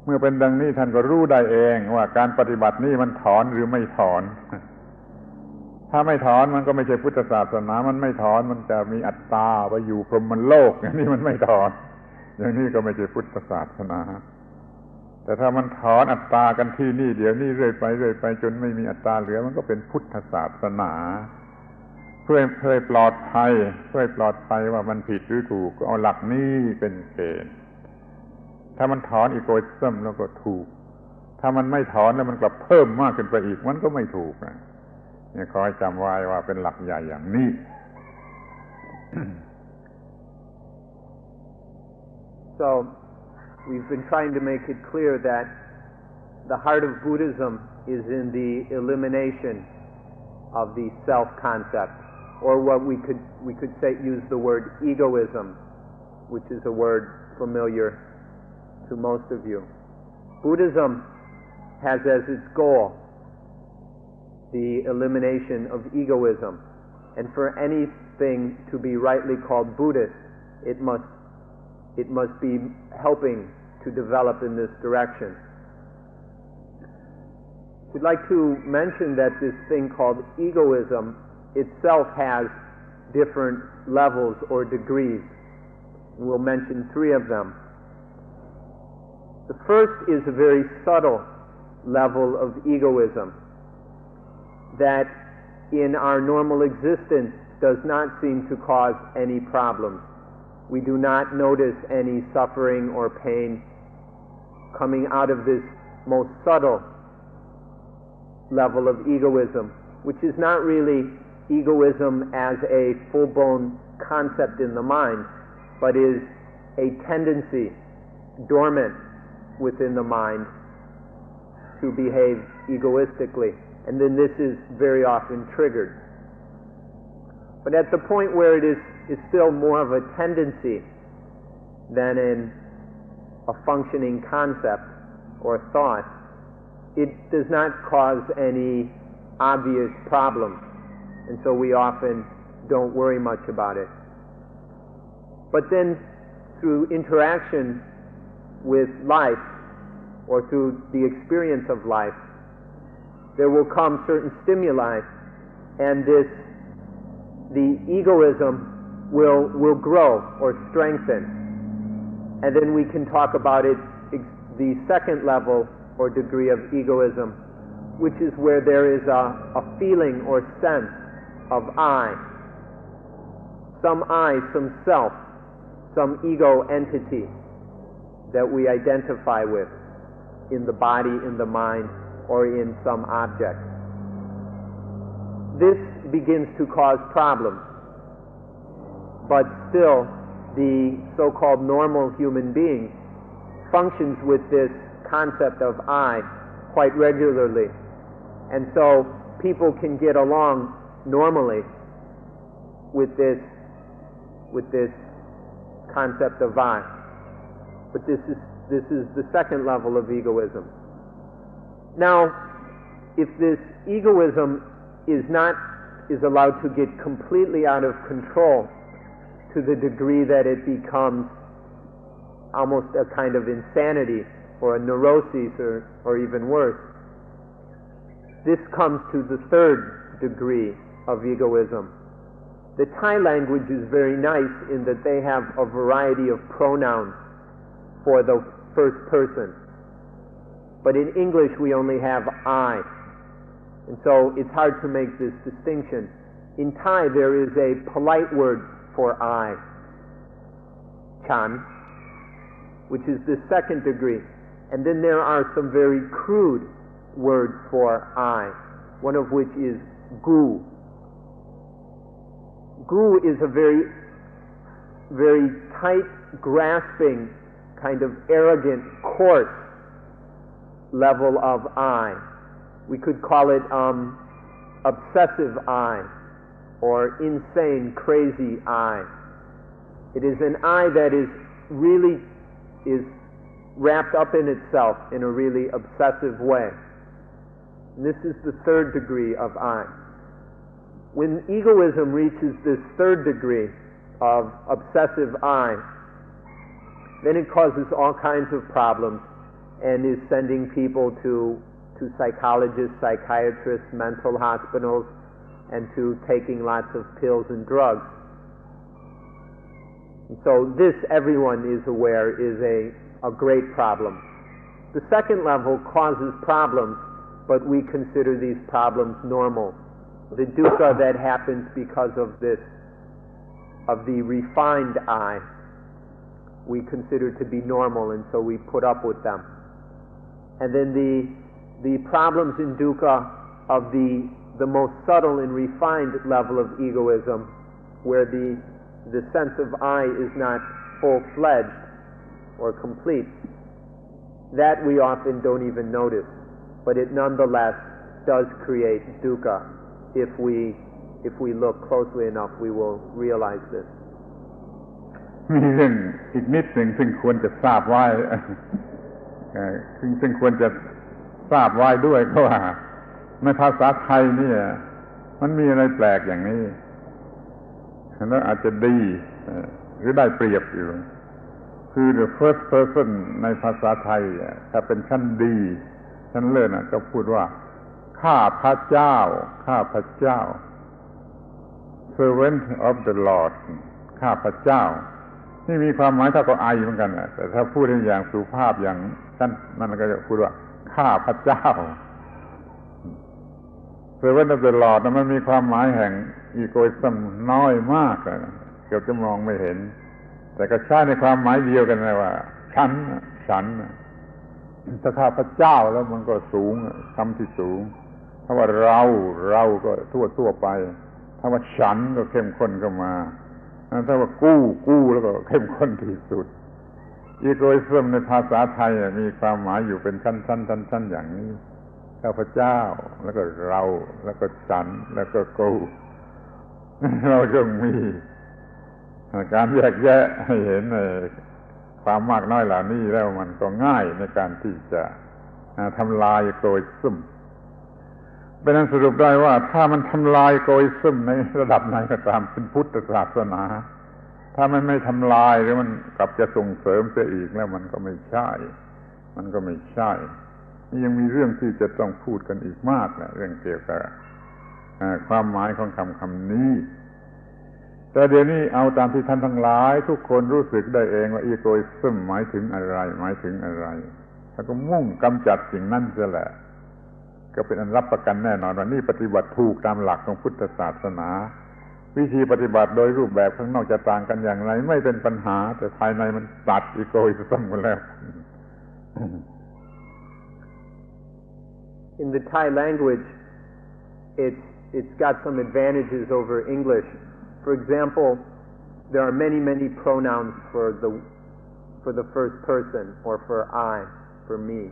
เมื่อเป็นดังนี้ท่านก็รู้ได้เองว่าการปฏิบัตินี้มันถอนหรือไม่ถอนถ้าไม่ถอนมันก็ไม่ใช่พุทธศาสนามันไม่ถอนมันจะมีอัตตาไปอยู่พรหมโลกอย่างนี้มันไม่ถอนอย่างนี้ก็ไม่ใช่พุทธศาสนาแต่ถ้ามันถอนอัตตากันที่นี่เดี๋ยวนี้เรื่อยไปจนไม่มีอัตตาเหลือมันก็เป็นพุทธศาสนาเพื่อปลอดภัยว่ามันผิดหรือถูกก็เอาหลักนี้เป็นเกณฑ์ ถ้ามันถอนอีโกอิซึมแล้วก็ถูกถ้ามันไม่ถอนแล้วมันกลับเพิ่มมากขึ้นไปอีกมันก็ไม่ถูกนะนี่ขอให้จำไว้ว่าเป็นหลักใหญ่อย่างนี้ So we've been trying to make it clear that the heart of Buddhism is in the elimination of the self concept, or what we could say, use the word egoism, which is a word familiar to most of you. Buddhism has as its goal the elimination of egoism, and for anything to be rightly called Buddhist, it must be helping to develop in this direction. We'd like to mention that this thing called egoism itself has different levels or degrees. We'll mention 3 of them. The first is a very subtle level of egoism that in our normal existence does not seem to cause any problems. We do not notice any suffering or pain coming out of this most subtle level of egoism, which is not really egoism as a full-blown concept in the mind, but is a tendency dormant within the mind to behave egoistically. And then this is very often triggered. But at the point where it is still more of a tendency than in a functioning concept or thought, it does not cause any obvious problems, and so we often don't worry much about it. But then through interaction with life, or through the experience of life, there will come certain stimuli, and the egoism will grow or strengthen. And then we can talk about it, the second level or degree of egoism, which is where there is a feeling or sense of I, some self, some ego entity that we identify with in the body, in the mind, or in some object. This begins to cause problems, but still the so-called normal human being functions with this concept of I quite regularly, and so people can get along normally with this concept of I. But this is the second level of egoism. Now, if this egoism is allowed to get completely out of control to the degree that it becomes almost a kind of insanity or a neurosis or even worse, this comes to the third degree of egoism. The Thai language is very nice in that they have a variety of pronouns for the first person. But in English we only have I. And so it's hard to make this distinction. In Thai there is a polite word for I, chan, which is the second degree. And then there are some very crude words for I, one of which is gu. Gu is a very, very tight, grasping, kind of arrogant, coarse level of I. We could call it obsessive I, or insane, crazy I. It is an I that is really wrapped up in itself in a really obsessive way. And this is the third degree of I. When egoism reaches this third degree of obsessive I, then it causes all kinds of problems and is sending people to psychologists, psychiatrists, mental hospitals, and to taking lots of pills and drugs. And so this, everyone is aware, is a great problem. The second level causes problems, but we consider these problems normal. The dukkha that happens because of this, of the refined I, we consider to be normal, and so we put up with them. And then the problems in dukkha of the most subtle and refined level of egoism, where the sense of I is not full-fledged or complete, that we often don't even notice, but it nonetheless does create dukkha. If we look closely enough, we will realize this. มีเรื่องอีกนิดหนึ่งซึ่งควรจะทราบไว้ ซึ่งควรจะทราบไว้ด้วยเพราะว่าในภาษาไทยเนี่ยมันมีอะไรแปลกอย่างนี้แล้วอาจจะดีหรือได้เปรียบอยู่คือ the first person ในภาษาไทยถ้าเป็นชั้นดีชั้นเลิศจะพูดว่าข้าพระเจ้าข้าพระเจ้า servant of the Lord ข้าพระเจ้านี่มีความหมายเท่ากับไอเหมือนกันแต่ถ้าพูดอย่างสุภาพอย่างชั้นนั้นก็จะพูดว่าข้าพระเจ้า servant of the Lord มันมีความหมายแห่งอีโกอิซึมน้อยมากเกือบจะมองไม่เห็นแต่ก็ใช้ในความหมายเดียวกันเลยว่าฉันถ้าข้าพระเจ้าแล้วมันก็สูงคำที่สูงถ้าว่าเราก็ทั่วไปถ้าว่าฉันก็เข้มข้นเข้ามาถ้าว่ากู้แล้วก็เข้มข้นที่สุดอีโกอิซึมในภาษาไทยมีความหมายอยู่เป็นชั้นอย่างนี้ข้าพเจ้าแล้วก็เราแล้วก็ฉันแล้วก็กูเราจงมีการแยกแยะให้เห็นในความมากน้อยเหล่านี้แล้วมันก็ง่ายในการที่จะทำลายอีโกอิซึมเป็นอันสรุปได้ว่าถ้ามันทำลายอีโกอิซึมในระดับไหนก็ตามเป็นพุทธศาสนาถ้ามันไม่ทำลายหรือมันกลับจะส่งเสริมเสียอีกแล้วมันก็ไม่ใช่นี่ยังมีเรื่องที่จะต้องพูดกันอีกมากนะเรื่องเกี่ยวกับความหมายของคำนี้แต่เดี๋ยวนี้เอาตามที่ท่านทั้งหลายทุกคนรู้สึกได้เองว่าอีโกอิซึมหมายถึงอะไรแล้วก็มุ่งกำจัดสิ่งนั้นเสียแหละก็เป็นอันรับประกันแน่นอนว่านี่ปฏิบัติถูกตามหลักของพุทธศาสนาวิธีปฏิบัติโดยรูปแบบข้างนอกจะต่างกันอย่างไรไม่เป็นปัญหาแต่ภายในมันตัดอีโกอิซึมกันแล้ว In the Thai language, it's got some advantages over English. For example, there are many pronouns for the first person or for I, for me.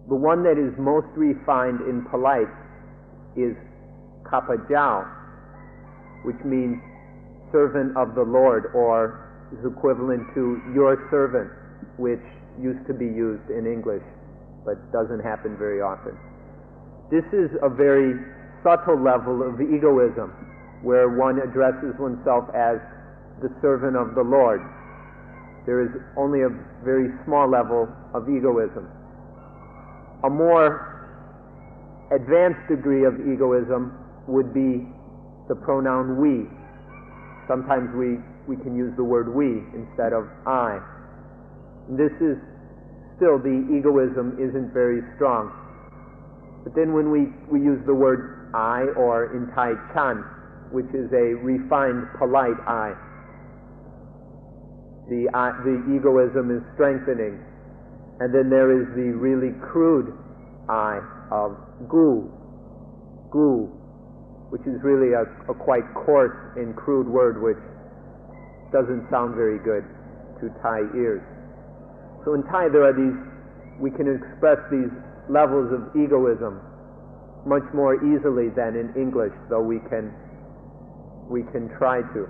The one that is most refined and polite is kapajao, which means servant of the Lord, or is equivalent to your servant, which used to be used in English but doesn't happen very often. This is a very subtle level of egoism, where one addresses oneself as the servant of the Lord. There is only a very small level of egoism. A more advanced degree of egoism would be the pronoun we. Sometimes we can use the word we instead of I. This is still, the egoism isn't very strong. But then when we use the word I, or in Thai chan, which is a refined, polite I, the egoism is strengthening. And then there is the really crude I of gu, which is really a quite coarse and crude word which doesn't sound very good to Thai ears. So in Thai we can express these levels of egoism much more easily than in English, though we can try to.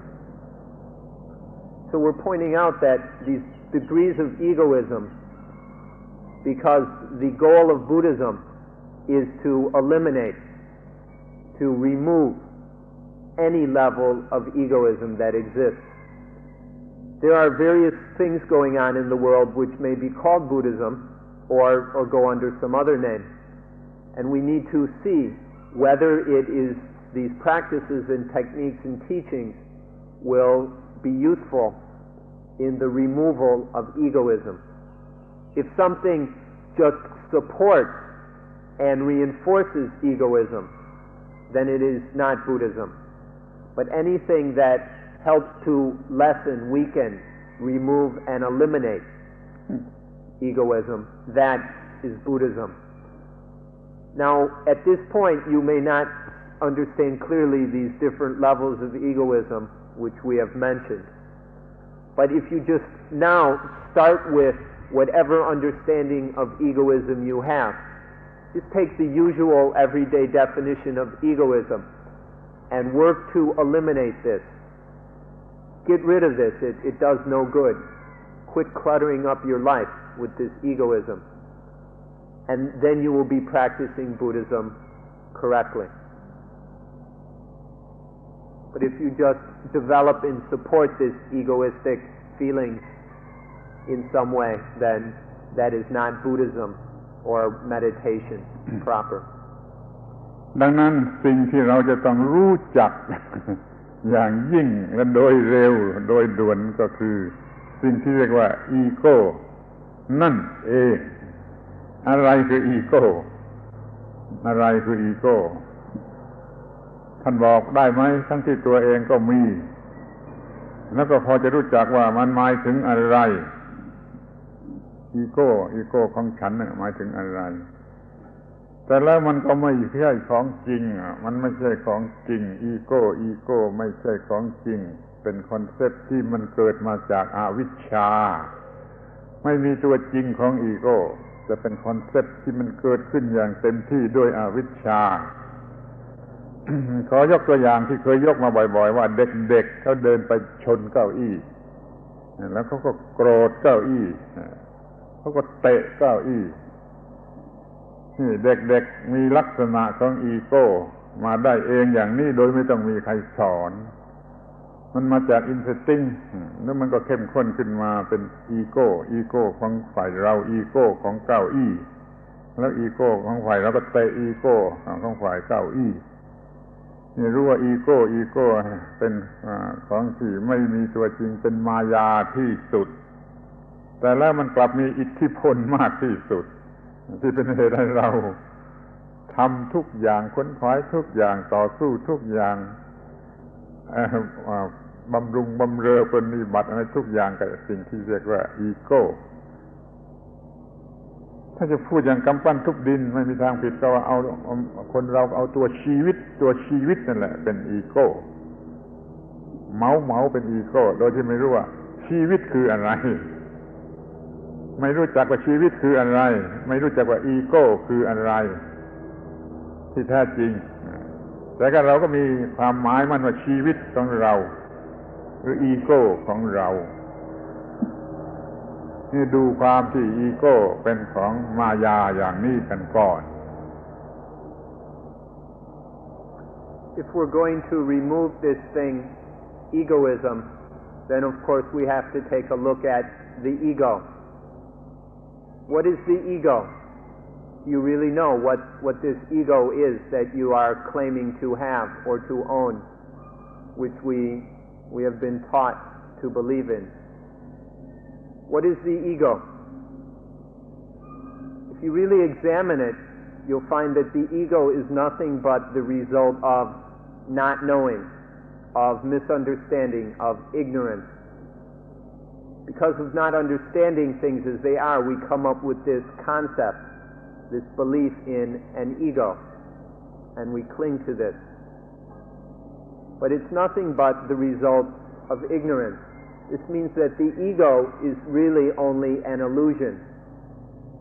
So we're pointing out that these degrees of egoism, because the goal of Buddhism is to eliminate, to remove any level of egoism that exists. There are various things going on in the world which may be called Buddhism or go under some other name. And we need to see whether it is these practices and techniques and teachings will be useful in the removal of egoism. If something just supports and reinforces egoism, then it is not Buddhism. But anything that helps to lessen, weaken, remove and eliminate egoism. That is Buddhism. Now, at this point, you may not understand clearly these different levels of egoism which we have mentioned. But if you just now start with whatever understanding of egoism you have, just take the usual everyday definition of egoism and work to eliminate this. Get rid of this. It does no good. Quit cluttering up your life with this egoism. And then you will be practicing Buddhism correctly. But if you just develop and support this egoistic feeling in some way, then that is not Buddhism or meditation proper. ดังนั้นสิ่งที่เราจะต้องรู้จัก อย่างยิ่งและโดยเร็วโดยด่วนก็คือสิ่งที่เรียกว่าอีโก้นั่นเองอะไรคืออีโก้อะไรคืออีโก้ท่านบอกได้ไหมทั้งที่ตัวเองก็มีแล้วก็พอจะรู้จักว่ามันหมายถึงอะไรอีโก้ของฉันหมายถึงอะไรแต่แล้วมันก็ไม่ใช่ของจริงมันไม่ใช่ของจริงอีโก้ไม่ใช่ของจริงเป็นคอนเซ็ปต์ที่มันเกิดมาจากอวิชชาไม่มีตัวจริงของอีโก้จะเป็นคอนเซ็ปต์ที่มันเกิดขึ้นอย่างเต็มที่ด้วยอวิชชา ขอยกตัวอย่างที่เคยยกมาบ่อยๆว่าเด็กๆเขาเดินไปชนเก้าอี้แล้วเขาก็โกรธเก้าอี้เขาก็เตะเก้าอี้นี่เด็กๆมีลักษณะของอีโก้มาได้เองอย่างนี้โดยไม่ต้องมีใครสอนมันมาจากอินสติ้งแล้วมันก็เข้มข้นขึ้นมาเป็นอีโก้ของฝ่ายเราอีโก้ของเก้าอี้แล้วอีโก้ของฝ่ายเราก็เตะอีโก้ของฝ่ายเก้าอี้นี่รู้ว่าอีโก้เป็นของที่ไม่มีตัวจริงเป็นมายาที่สุดแต่แล้วมันกลับมีอิทธิพลมากที่สุดที่เป็นเหตุให้เราทำทุกอย่างค้นคว้าทุกอย่างต่อสู้ทุกอย่างบำรุงบำเรอปฏิบัติอะไรทุกอย่างกับสิ่งที่เรียกว่าอีโก้ถ้าจะพูดอย่างกำปั้นทุบดินไม่มีทางผิดก็ว่าเอาคนเราเอาตัวชีวิตนั่นแหละเป็นอีโก้เมาเป็นอีโก้โดยที่ไม่รู้ว่าชีวิตคืออะไรไม่รู้จักว่าชีวิตคืออะไรไม่รู้จักว่าอีโก้คืออะไรที่แท้จริงแต่ก็เราก็มีความหมายมันว่าชีวิตของเราหรืออีโก้ของเรานี่ดูความที่อีโก้เป็นของมายาอย่างนี้กันก่อน If we're going to remove this thing, egoism, then of course we have to take a look at the ego. What is the ego? You really know what this ego is that you are claiming to have or to own, which we have been taught to believe in. What is the ego? If you really examine it, you'll find that the ego is nothing but the result of not knowing, of misunderstanding, of ignorance. Because of not understanding things as they are, we come up with this concept, this belief in an ego, and we cling to this. But it's nothing but the result of ignorance. This means that the ego is really only an illusion.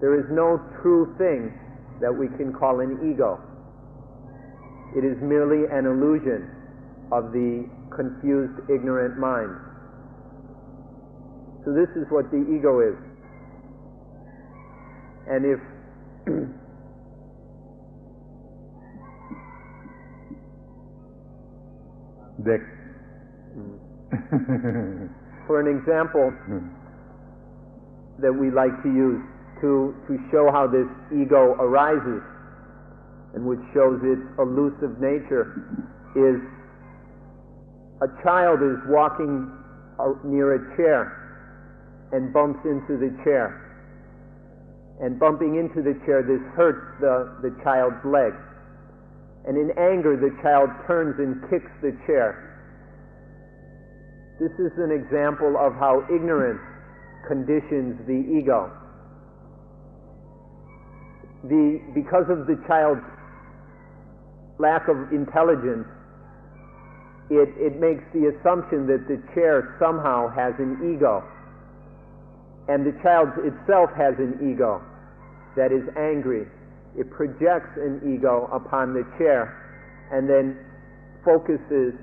There is no true thing that we can call an ego. It is merely an illusion of the confused, ignorant mind. So this is what the ego is. And if Dick. For an example that we like to use to show how this ego arises and which shows its elusive nature is a child is walking near a chair and bumps into the chair. And bumping into the chair, this hurts the child's leg. And in anger, the child turns and kicks the chair. This is an example of how ignorance conditions the ego. Because of the child's lack of intelligence, it makes the assumption that the chair somehow has an ego, and the child itself has an ego that is angry. It projects an ego upon the chair and then focuses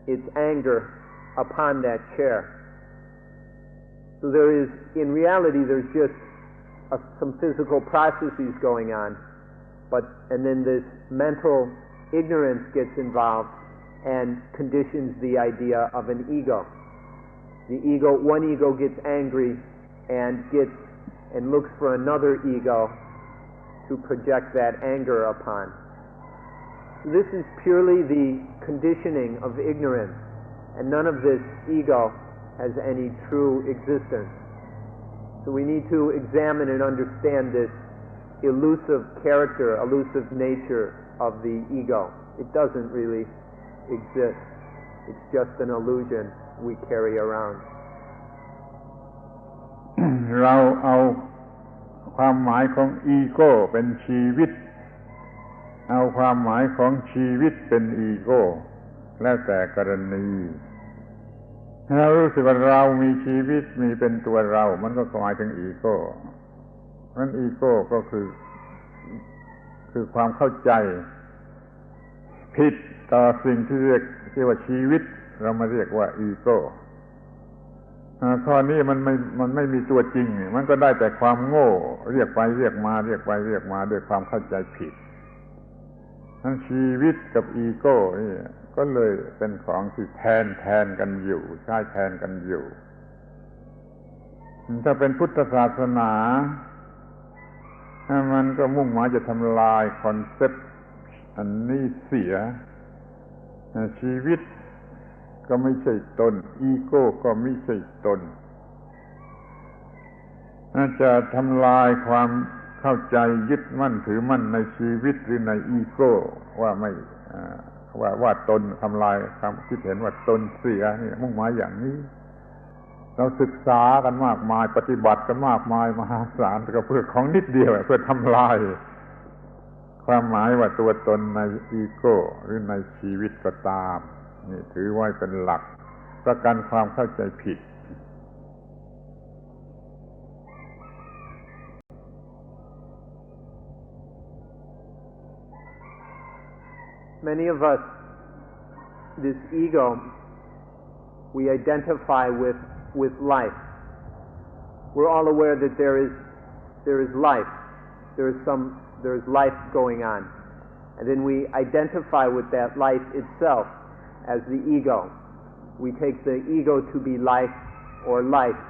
its anger upon that chair. So in reality, there's just some physical processes going on, and then this mental ignorance gets involved and conditions the idea of an ego. One ego gets angry and looks for another ego to project that anger upon. This is purely the conditioning of ignorance, and none of this ego has any true existence. So we need to examine and understand this elusive character, elusive nature of the ego. It doesn't really exist. It's just an illusion we carry around. เราเอาความหมายของอีโก้เป็นชีวิตเอาความหมายของชีวิตเป็นอีโก้แล้วแต่กรณีเรารู้สึกว่าเรามีชีวิตมีเป็นตัวเรามันก็หมายถึงอีโก้นั้นอีโก้ก็คือความเข้าใจผิดต่อสิ่งที่เรียกว่าชีวิตเรามาเรียกว่าอีโก้ข้อนี้มันไม่มีตัวจริงมันก็ได้แต่ความโง่เรียกไปเรียกมาเรียกไปเรียกมาด้วยความเข้าใจผิดทั้งชีวิตกับอีโก้นี่ก็เลยเป็นของที่แทนกันอยู่ใช้แทนกันอยู่ถ้าเป็นพุทธศาสนามันก็มุ่งหมายจะทำลายคอนเซ็ปต์อันนี้เสียชีวิตก็ไม่ใช่ตนอีโก้ก็ไม่ใช่ตนจะทำลายความเข้าใจยึดมั่นถือมั่นในชีวิตหรือในอีโก้ว่าตนทำลายความคิดเห็นว่าตนเสียนี่มุ่งหมายอย่างนี้เราศึกษากันมากมายปฏิบัติกันมากมายมหาศาลก็เพื่อของนิดเดียวเพื่อทำลายความหมายว่าตัวตนในอีโก้หรือในชีวิตก็ตามนี่ถือไว้เป็นหลักประกันความเข้าใจผิด Many of us, this ego, we identify with life. We're all aware that there is life. There is life going on. And then we identify with that life itself as the ego. We take the ego to be life or life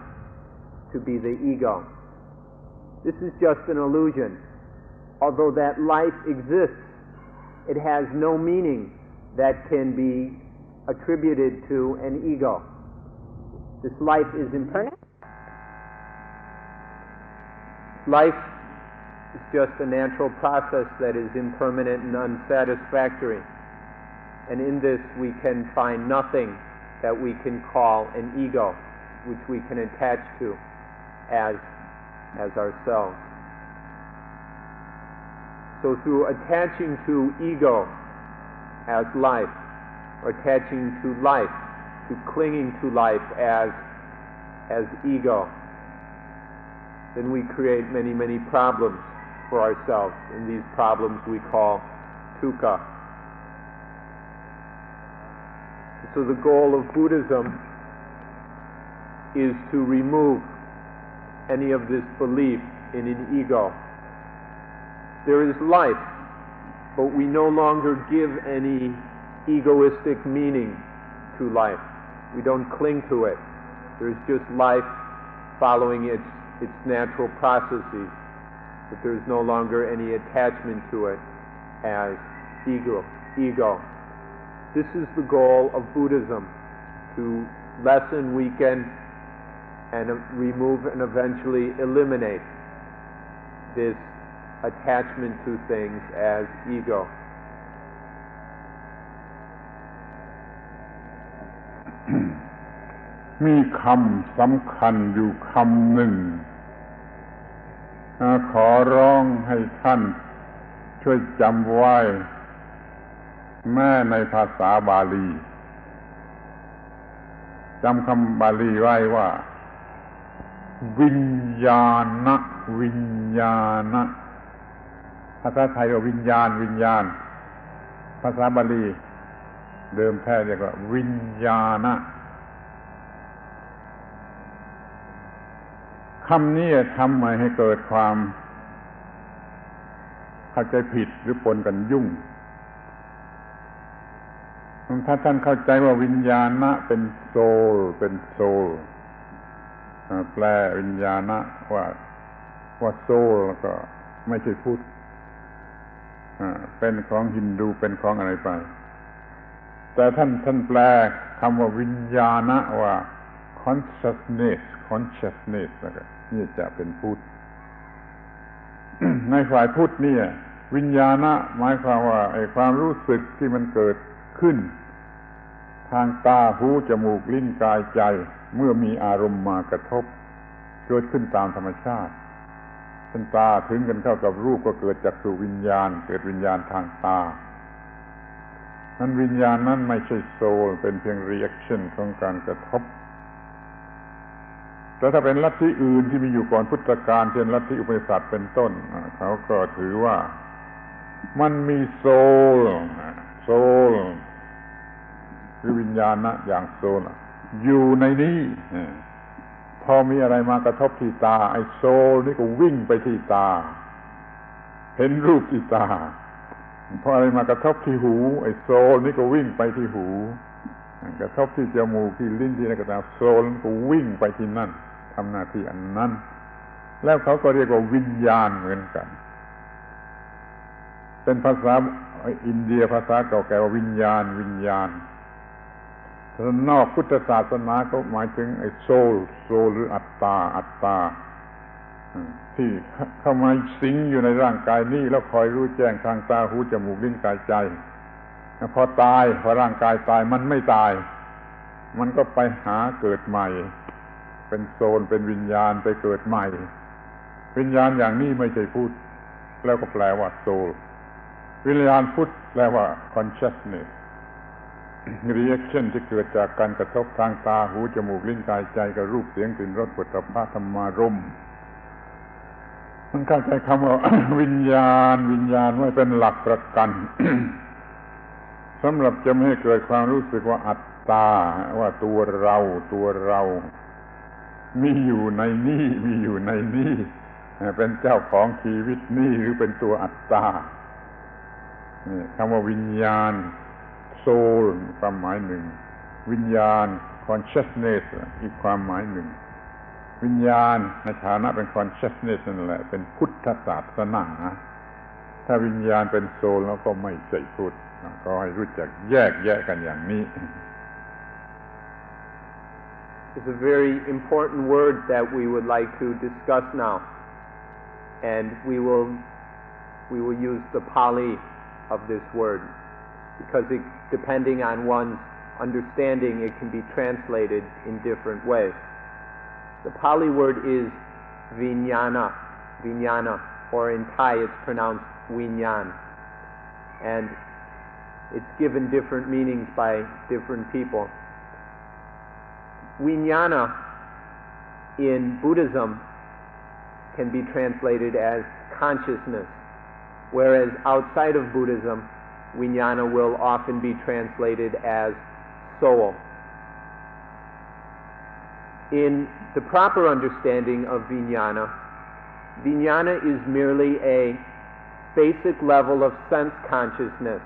to be the ego. This is just an illusion. Although that life exists, it has no meaning that can be attributed to an ego. This life is impermanent. Life is just a natural process that is impermanent and unsatisfactory. And in this we can find nothing that we can call an ego, which we can attach to as ourselves. So through attaching to ego as life, or attaching to life, to clinging to life as ego, then we create many, many problems for ourselves. And these problems we call dukkha. So the goal of Buddhism is to remove any of this belief in an ego. There is life, but we no longer give any egoistic meaning to life. We don't cling to it. There's just life following its natural processes, but there's no longer any attachment to it as ego. This is the goal of Buddhism, to lessen, weaken, and remove and eventually eliminate this attachment to things as ego. มีคำสำคัญอยู่คำหนึ่งขอร้องให้ท่านช่วยจำไว้แม้ในภาษาบาลีจำคำบาลีไว้ว่าวิญญาณวิญญาณภาษาไทยว่าวิญญาณวิญญาณภาษาบาลีเดิมแท้เรียกว่าวิญญาณคำนี้ทำให้เกิดความเข้าใจผิดหรือปนกันยุ่งถ้าท่านเข้าใจว่าวิญญาณเป็นโซลเป็นโซลแปลวิญญาณว่าโซลแล้วก็ไม่ใช่พุทธเป็นของฮินดูเป็นของอะไรไปแต่ท่านแปลคำว่าวิญญาณว่า consciousness แล้วก็นี่จะเป็นพุทธ ในฝ่ายพุทธนี่วิญญาณหมายความว่าไอ้ความรู้สึกที่มันเกิดขึ้นทางตาหูจมูกลิ้นกายใจเมื่อมีอารมณ์มากระทบเกิดขึ้นตามธรรมชาติเช่นตาถึงกันเข้ากับรูปก็เกิดจากสู่วิญญาณเกิดวิญญาณทางตานั้นวิญญาณนั้นไม่ใช่โซลเป็นเพียง reaction ของการกระทบแต่ถ้าเป็นลัทธิอื่นที่มีอยู่ก่อนพุทธกาลเช่นลัทธิอุปนิสัตเป็นต้นเขาก็ถือว่ามันมีโซลคือวิญญาณอย่างโซลอยู่ในนี้พอมีอะไรมากระทบที่ตาไอ้โซลนี่ก็วิ่งไปที่ตาเห็นรูปที่ตาพออะไรมากระทบที่หูไอ้โซลนี่ก็วิ่งไปที่หูกระทบที่จมูกที่ลิ้นที่อะไรก็ตามโซลก็วิ่งไปที่นั่นทำหน้าที่อันนั้นแล้วเขาก็เรียกว่าวิญญาณเหมือนกันเป็นภาษาอินเดียภาษาเก่าแก่ว่าวิญญาณนอกพุทธศาสนาก็หมายถึงไอ้โซลหรืออัตตาที่เข้ามาสิงอยู่ในร่างกายนี้แล้วคอยรู้แจ้งทางตาหูจมูกลิ้นกายใจพอร่างกายตายมันไม่ตายมันก็ไปหาเกิดใหม่เป็นโซลเป็นวิญญาณไปเกิดใหม่วิญญาณอย่างนี้ไม่ใช่พุทธแล้วก็แปลว่าโซลวิญญาณพุทธแปลว่า consciousness reaction ที่เกิดจากการกระทบทางตาหูจมูกลิ้นกายใจกับรูปเสียงกลิ่นรสโผฏฐัพพะธรรมารมณ์มันเข้าใจคำว่า วิญญาณไว้เป็นหลักประกัน สำหรับจะไม่ให้เกิดความรู้สึกว่าอัตตาว่าตัวเรามีอยู่ในนี้เป็นเจ้าของชีวิตนี้หรือเป็นตัวอัตตาคำว่าวิญญาณโซลความหมายหนึ่งวิญญาณ consciousness อีกความหมายหนึ่งวิญญาณในฐานะเป็น consciousness นั่นแหละเป็นพุทธศาสนาถ้าวิญญาณเป็นโซลแล้วก็ไม่ใช่พุทธก็ให้รู้จักแยกแยะกันอย่างนี้ It's a very important word that we would like to discuss now, and we will use the Pali of this word because depending on one's understanding, it can be translated in different ways. The Pali word is vijnana, or in Thai it's pronounced vinyan, and it's given different meanings by different people. Vijnana in Buddhism can be translated as consciousness, whereas outside of Buddhism, vijnana will often be translated as soul. In the proper understanding of vijnana is merely a basic level of sense consciousness.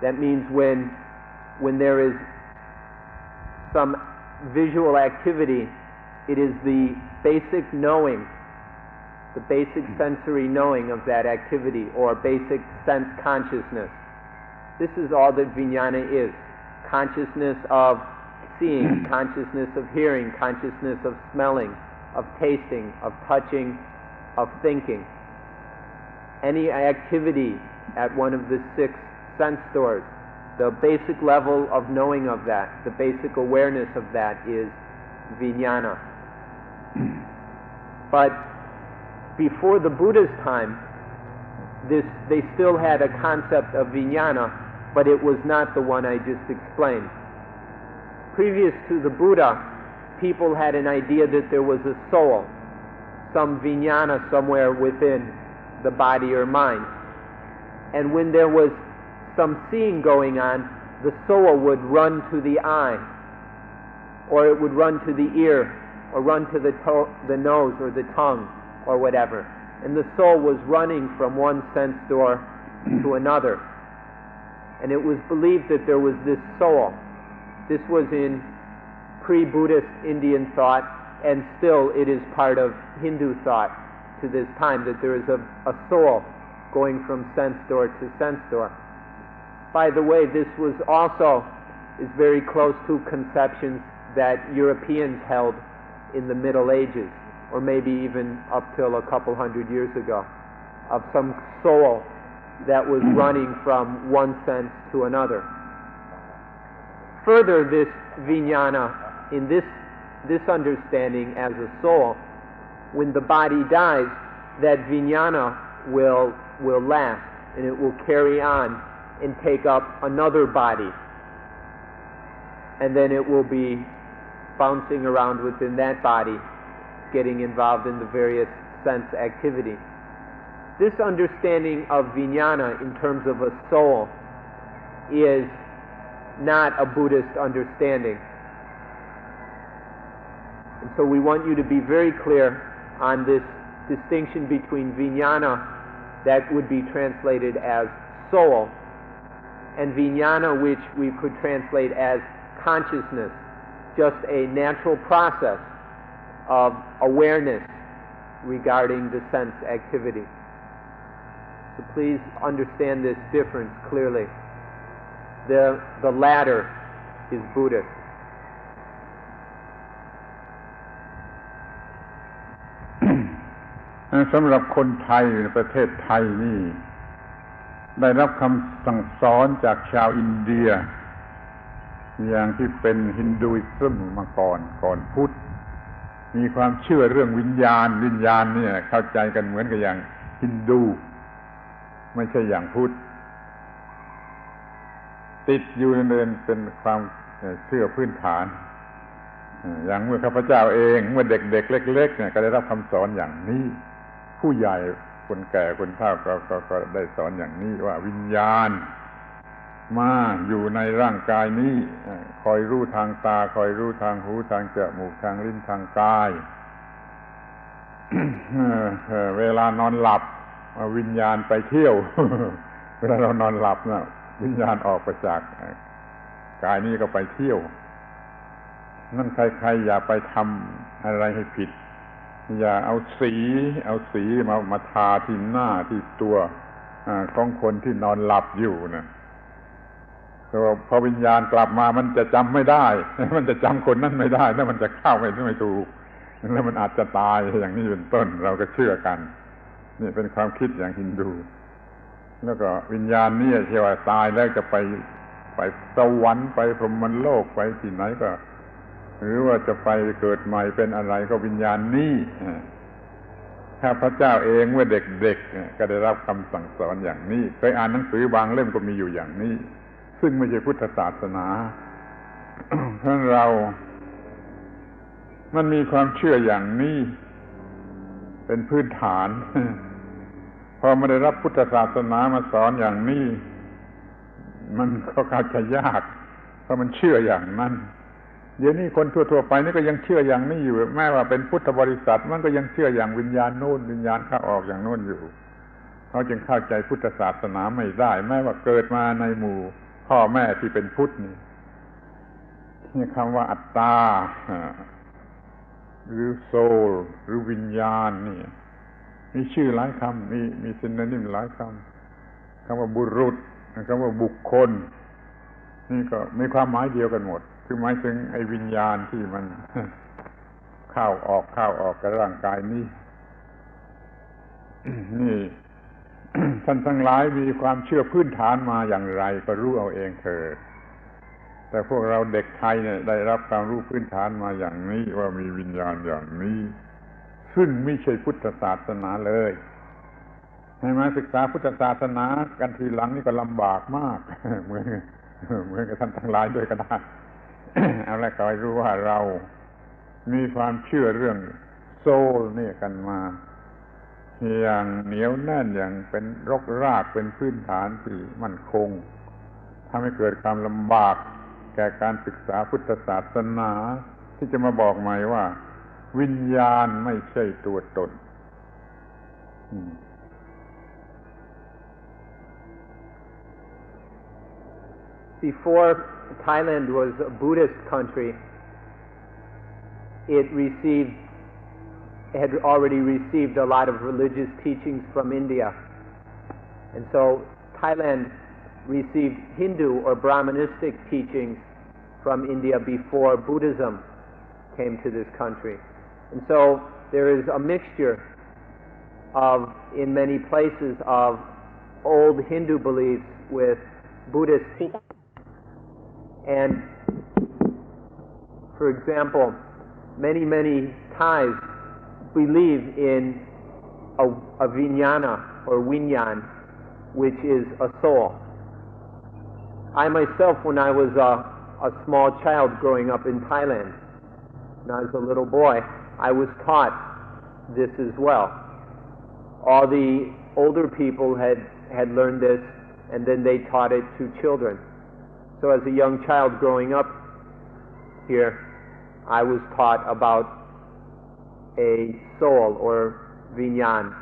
That means when there is some visual activity, it is the basic knowing, the basic sensory knowing of that activity, or basic sense consciousness. This is all that vijnana is. Consciousness of seeing, consciousness of hearing, consciousness of smelling, of tasting, of touching, of thinking. Any activity at one of the 6 sense doors, the basic level of knowing of that, the basic awareness of that is vijnana. But before the Buddha's time, they still had a concept of vijnana, but it was not the one I just explained. Previous to the Buddha, people had an idea that there was a soul, some vijnana somewhere within the body or mind. And when there was some seeing going on, the soul would run to the eye, or it would run to the ear, or run to the nose or the tongue, or whatever. And the soul was running from one sense door to another. And it was believed that there was this soul. This was in pre-Buddhist Indian thought, and still it is part of Hindu thought to this time, that there is a soul going from sense door to sense door. By the way, this was also is very close to conceptions that Europeans held in the Middle Ages, or maybe even up till a couple hundred years ago, of some soul that was running from one sense to another. Further, this vijnana, in this understanding as a soul, when the body dies, that vijnana will last, and it will carry on and take up another body, and then it will be bouncing around within that body, getting involved in the various sense activity. This understanding of vijnana in terms of a soul is not a Buddhist understanding. And so we want you to be very clear on this distinction between vijnana, that would be translated as soul, and vijnana, which we could translate as consciousness, just a natural process of awareness regarding the sense activity. So please understand this difference clearly. The latter is Buddhist. สำหรับคนไทยในประเทศไทยนี่ได้รับคำสั่งสอนจากชาวอินเดียอย่างที่เป็นฮินดูอิซึมมาก่อนพุทธมีความเชื่อเรื่องวิญญาณเนี่ยเข้าใจกันเหมือนกับอย่างฮินดูไม่ใช่อย่างพุทธติดอยู่เดินเป็นความเชื่อพื้นฐานอย่างเมื่อข้าพเจ้าเองเมื่อเด็กๆเล็กๆเนี่ยก็ได้รับคำสอนอย่างนี้ผู้ใหญ่คนแก่คนเฒ่าก็ได้สอนอย่างนี้ว่าวิญญาณมาอยู่ในร่างกายนี้คอยรู้ทางตาคอยรู้ทางหูทางจมูกทางลิ้นทางกาย เวลานอนหลับวิญญาณไปเที่ยว เวลาเรานอนหลับนะวิญญาณออกไปจากกายนี้ก็ไปเที่ยวนั่นใครๆอย่าไปทำอะไรให้ผิดอย่าเอาสีมาทาที่หน้าที่ตัวของคนที่นอนหลับอยู่นะแต่ว่าพอวิญญาณกลับมามันจะจำไม่ได้มันจะจำคนนั้นไม่ได้แล้วมันจะเข้าไม่ถูกแล้วมันอาจจะตายอย่างนี้เป็นต้นเราก็เชื่อกันนี่เป็นความคิดอย่างฮินดูแล้วก็วิญญาณนี่ที่ว่าตายแล้วจะไปสวรรค์ไปพรหมโลกไปที่ไหนก็หรือว่าจะไปเกิดใหม่เป็นอะไรก็วิญญาณนี้ข้าพเจ้าเองเมื่อเด็กๆก็ได้รับคำสั่งสอนอย่างนี้เคยอ่านหนังสือบางเล่มก็มีอยู่อย่างนี้ซึ่งไม่ใช่พุทธศาสนา เพราะเรามันมีความเชื่ออย่างนี้เป็นพื้นฐาน พอไม่ได้รับพุทธศาสนามาสอนอย่างนี้มันก็เข้าใจยากเพราะมันเชื่ออย่างนั้นเดี๋ยวนี้คนทั่วๆไปนี่ก็ยังเชื่ออย่างนี้อยู่แม้ว่าเป็นพุทธบริษัทมันก็ยังเชื่ออย่างวิญญาณโน่นวิญญาณเข้าออกอย่างโน่นอยู่เขาจึงเข้าใจพุทธศาสนาไม่ได้แม้ว่าเกิดมาในหมู่พ่อแม่ที่เป็นพุทธนี่คำว่าอัตตาหรือโซลหรือวิญญาณนี่มีชื่อหลายคำมีซินโนนิมหลายคำว่าบุรุษคำว่าบุคคลนี่ก็มีความหมายเดียวกันหมดคือหมายถึงไอ้วิญญาณที่มันเข้าออกกับร่างกายนี้ นี่ ท่านทั้งหลายมีความเชื่อพื้นฐานมาอย่างไรก็รู้เอาเองเถิด แต่พวกเราเด็กไทยเนี่ยได้รับความรู้พื้นฐานมาอย่างนี้ว่ามีวิญญาณอย่างนี้ซึ่งไม่ใช่พุทธศาสนาเลยให้มาศึกษาพุทธศาสนากันทีหลังนี่ก็ลำบากมาก เหมือนกับท่านทั้งหลายด้วยก็ได้ เอาละก็ให้รู้ว่าเรามีความเชื่อเรื่องโซลนี่กันมาอย่างเหนียวแน่นอย่างเป็นรกรากเป็นพื้นฐานที่มั่นคงทำให้เกิดความลำบากแก่การศึกษาพุทธศาสนาที่จะมาบอกใหม่ว่าวิญญาณไม่ใช่ตัวตนBefore Thailand was a Buddhist country, it had already received a lot of religious teachings from India. And so Thailand received Hindu or Brahmanistic teachings from India before Buddhism came to this country. And so there is a mixture in many places, of old Hindu beliefs with Buddhist teachings. And, for example, many Thais believe in a vijnana or vinyan, which is a soul. I myself, when I was a small child growing up in Thailand, when I was a little boy, I was taught this as well. All the older people had learned this, and then they taught it to children. So as a young child growing up here, I was taught about a soul or vinyan.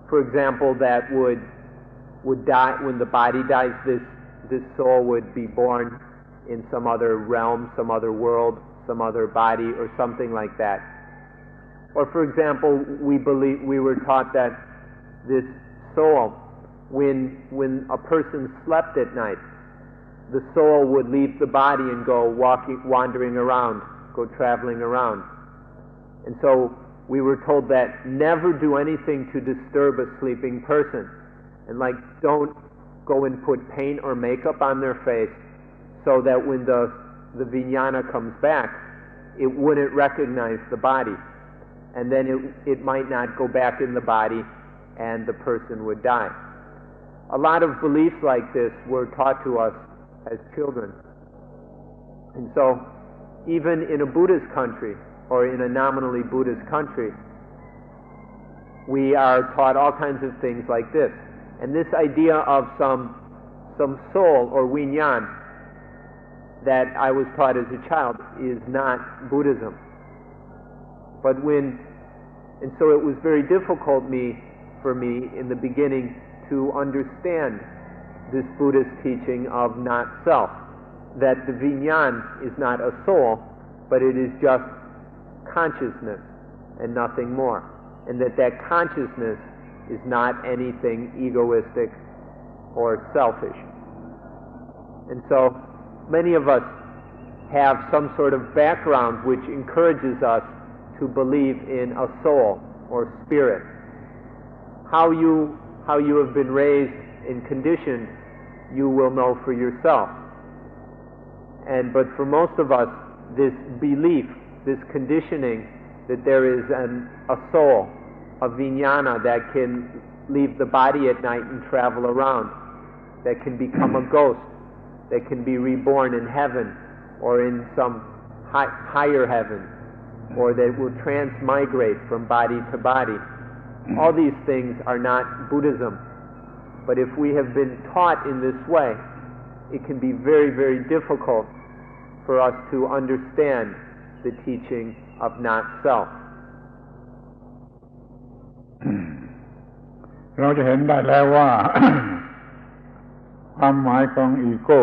For example, that would die when the body dies. This soul would be born in some other realm, some other world, some other body, or something like that. Or for example, we were taught that this soul, when a person slept at night, the soul would leave the body and go wandering around, go traveling around. And so we were told that never do anything to disturb a sleeping person. And don't go and put paint or makeup on their face so that when the vijnana comes back, it wouldn't recognize the body. And then it might not go back in the body and the person would die. A lot of beliefs like this were taught to us as children. And so even in a Buddhist country, or in a nominally Buddhist country, we are taught all kinds of things like this. And this idea of some soul or vinyan that I was taught as a child is not Buddhism. And so it was very difficult for me in the beginning to understand this Buddhist teaching of not self, that the vinyan is not a soul, but it is just consciousness and nothing more, and that consciousness is not anything egoistic or selfish. And so many of us have some sort of background which encourages us to believe in a soul or spirit. How you have been raised and conditioned, you will know for yourself. But for most of us, this belief, this conditioning that there is a soul, a vijnana that can leave the body at night and travel around, that can become a ghost, that can be reborn in heaven or in some higher heaven, or that will transmigrate from body to body. All these things are not Buddhism. But if we have been taught in this way, it can be very, very difficult for us to understand the teaching of not self. เราจะเห็นได้แล้วว่า ความหมายของอีโก้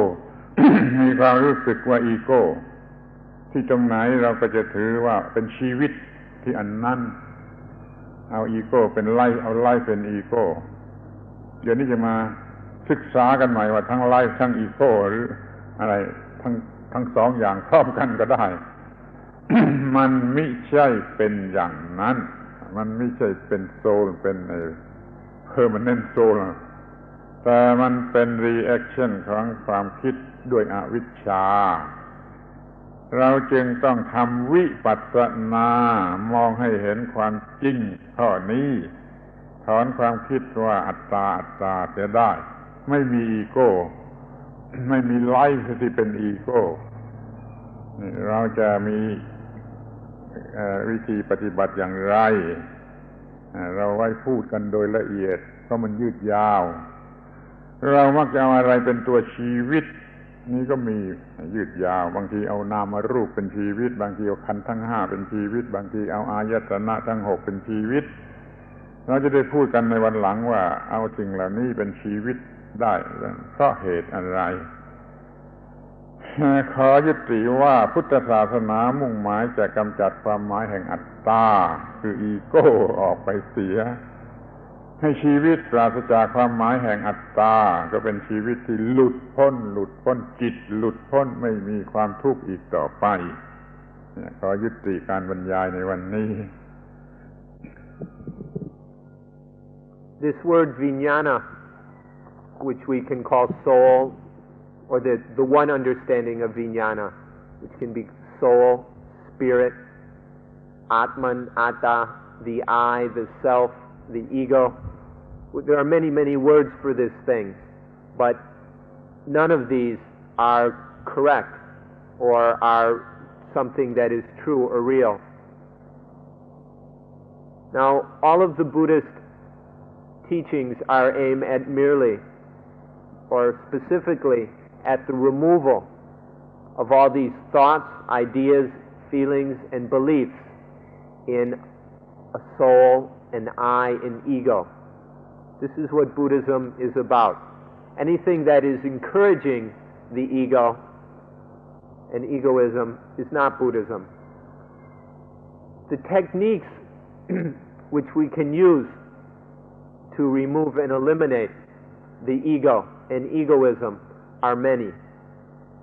มีความรู้สึกว่าอีโก้ที่ตรงไหนเราก็จะถือว่าเป็นชีวิตที่อันนั้นเอาอีโก้เป็นไล่เอาไล่เป็นอีโก้เดี๋ยวนี้จะมาศึกษากันใหม่ว่าทั้งไล่ทั้งอีโก้หรืออะไรทั้งสองอย่างพร้อมกันก็ได้ มันไม่ใช่เป็นอย่างนั้นมันไม่ใช่เป็นโซลเป็นpermanent soul ต แต่มันเป็นรีแอคชั่นของความคิดด้วยอวิชชาเราจึงต้องทำวิปัสสนามองให้เห็นความจริงข้อนี้ถอนความคิดว่าอัตตาอัตตาเสียได้ไม่มีอีโก้ไม่มีไลฟ์ที่เป็นอีโก้เราจะมีวิธีปฏิบัติอย่างไรเราไว้พูดกันโดยละเอียดเพราะมันยืดยาวเรามักจะเอาอะไรเป็นตัวชีวิตนี่ก็มียืดยาวบางทีเอานามรูปเป็นชีวิตบางทีเอาขันธ์ทั้ง5เป็นชีวิตบางทีเอาอายตนะทั้ง6เป็นชีวิตเราจะได้พูดกันในวันหลังว่าเอาสิ่งเหล่านี้เป็นชีวิตได้เพราะเหตุอะไรขอยุติว่าพุทธศาสนามุ่งหมายจะกำจัดความหมายแห่งอัตตาคืออีโก้ออกไปเสียให้ชีวิตปราศจากความหมายแห่งอัตตาก็เป็นชีวิตที่หลุดพ้นจิตหลุดพ้นไม่มีความทุกข์อีกต่อไปขอยุติการบรรยายในวันนี้ This word vijnana, which we can call soul, or the one understanding of vijnana, which can be soul, spirit, atman, atta, the I, the self, the ego. There are many, many words for this thing, but none of these are correct or are something that is true or real. Now, all of the Buddhist teachings are aimed at merely, or specifically, at the removal of all these thoughts, ideas, feelings, and beliefs in a soul, an I, an ego. This is what Buddhism is about. Anything that is encouraging the ego and egoism is not Buddhism. The techniques which we can use to remove and eliminate the ego and egoism are many.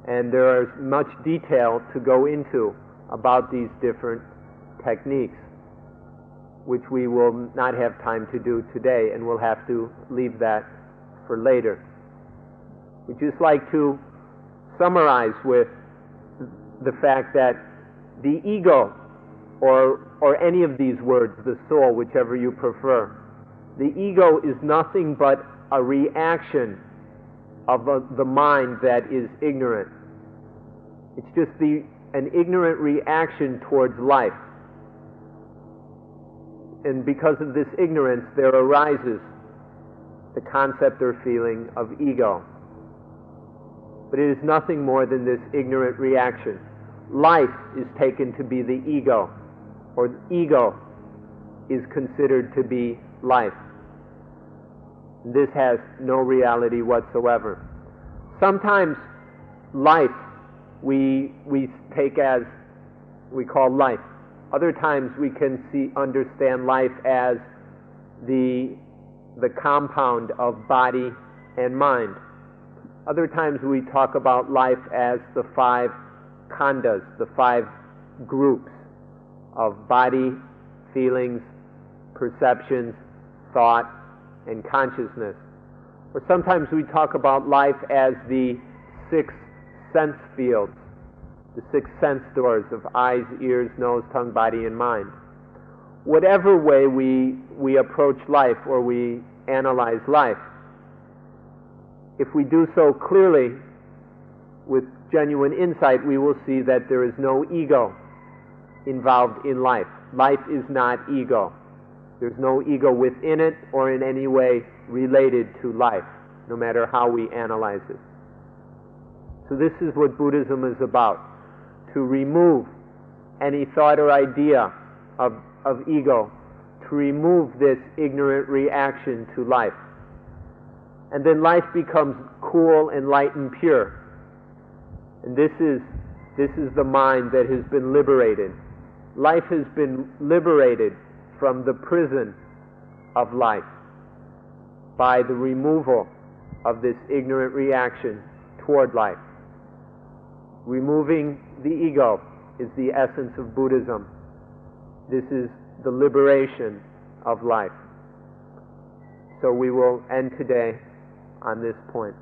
And there is much detail to go into about these different techniques, which we will not have time to do today, and we'll have to leave that for later. We'd just like to summarize with the fact that the ego, or any of these words, the soul, whichever you prefer, the ego is nothing but a reaction of the mind that is ignorant. It's just an ignorant reaction towards life. And because of this ignorance, there arises the concept or feeling of ego. But it is nothing more than this ignorant reaction. Life is taken to be the ego, or the ego is considered to be life. This has no reality whatsoever. Sometimes life we take as we call life. Other times we can understand life as the compound of body and mind. Other times we talk about life as the 5 khandhas, the 5 groups of body, feelings, perceptions, thought, and consciousness. Or sometimes we talk about life as the 6 sense fields, the 6 sense doors of eyes, ears, nose, tongue, body, and mind. Whatever way we approach life or we analyze life, if we do so clearly with genuine insight, we will see that there is no ego involved in life. Life is not ego. There's no ego within it or in any way related to life, no matter how we analyze it. So this is what Buddhism is about, to remove any thought or idea of ego, to remove this ignorant reaction to life. And then life becomes cool and light and pure. And this is the mind that has been liberated. Life has been liberated from the prison of life by the removal of this ignorant reaction toward life. Removing the ego is the essence of Buddhism. This is the liberation of life. So we will end today on this point.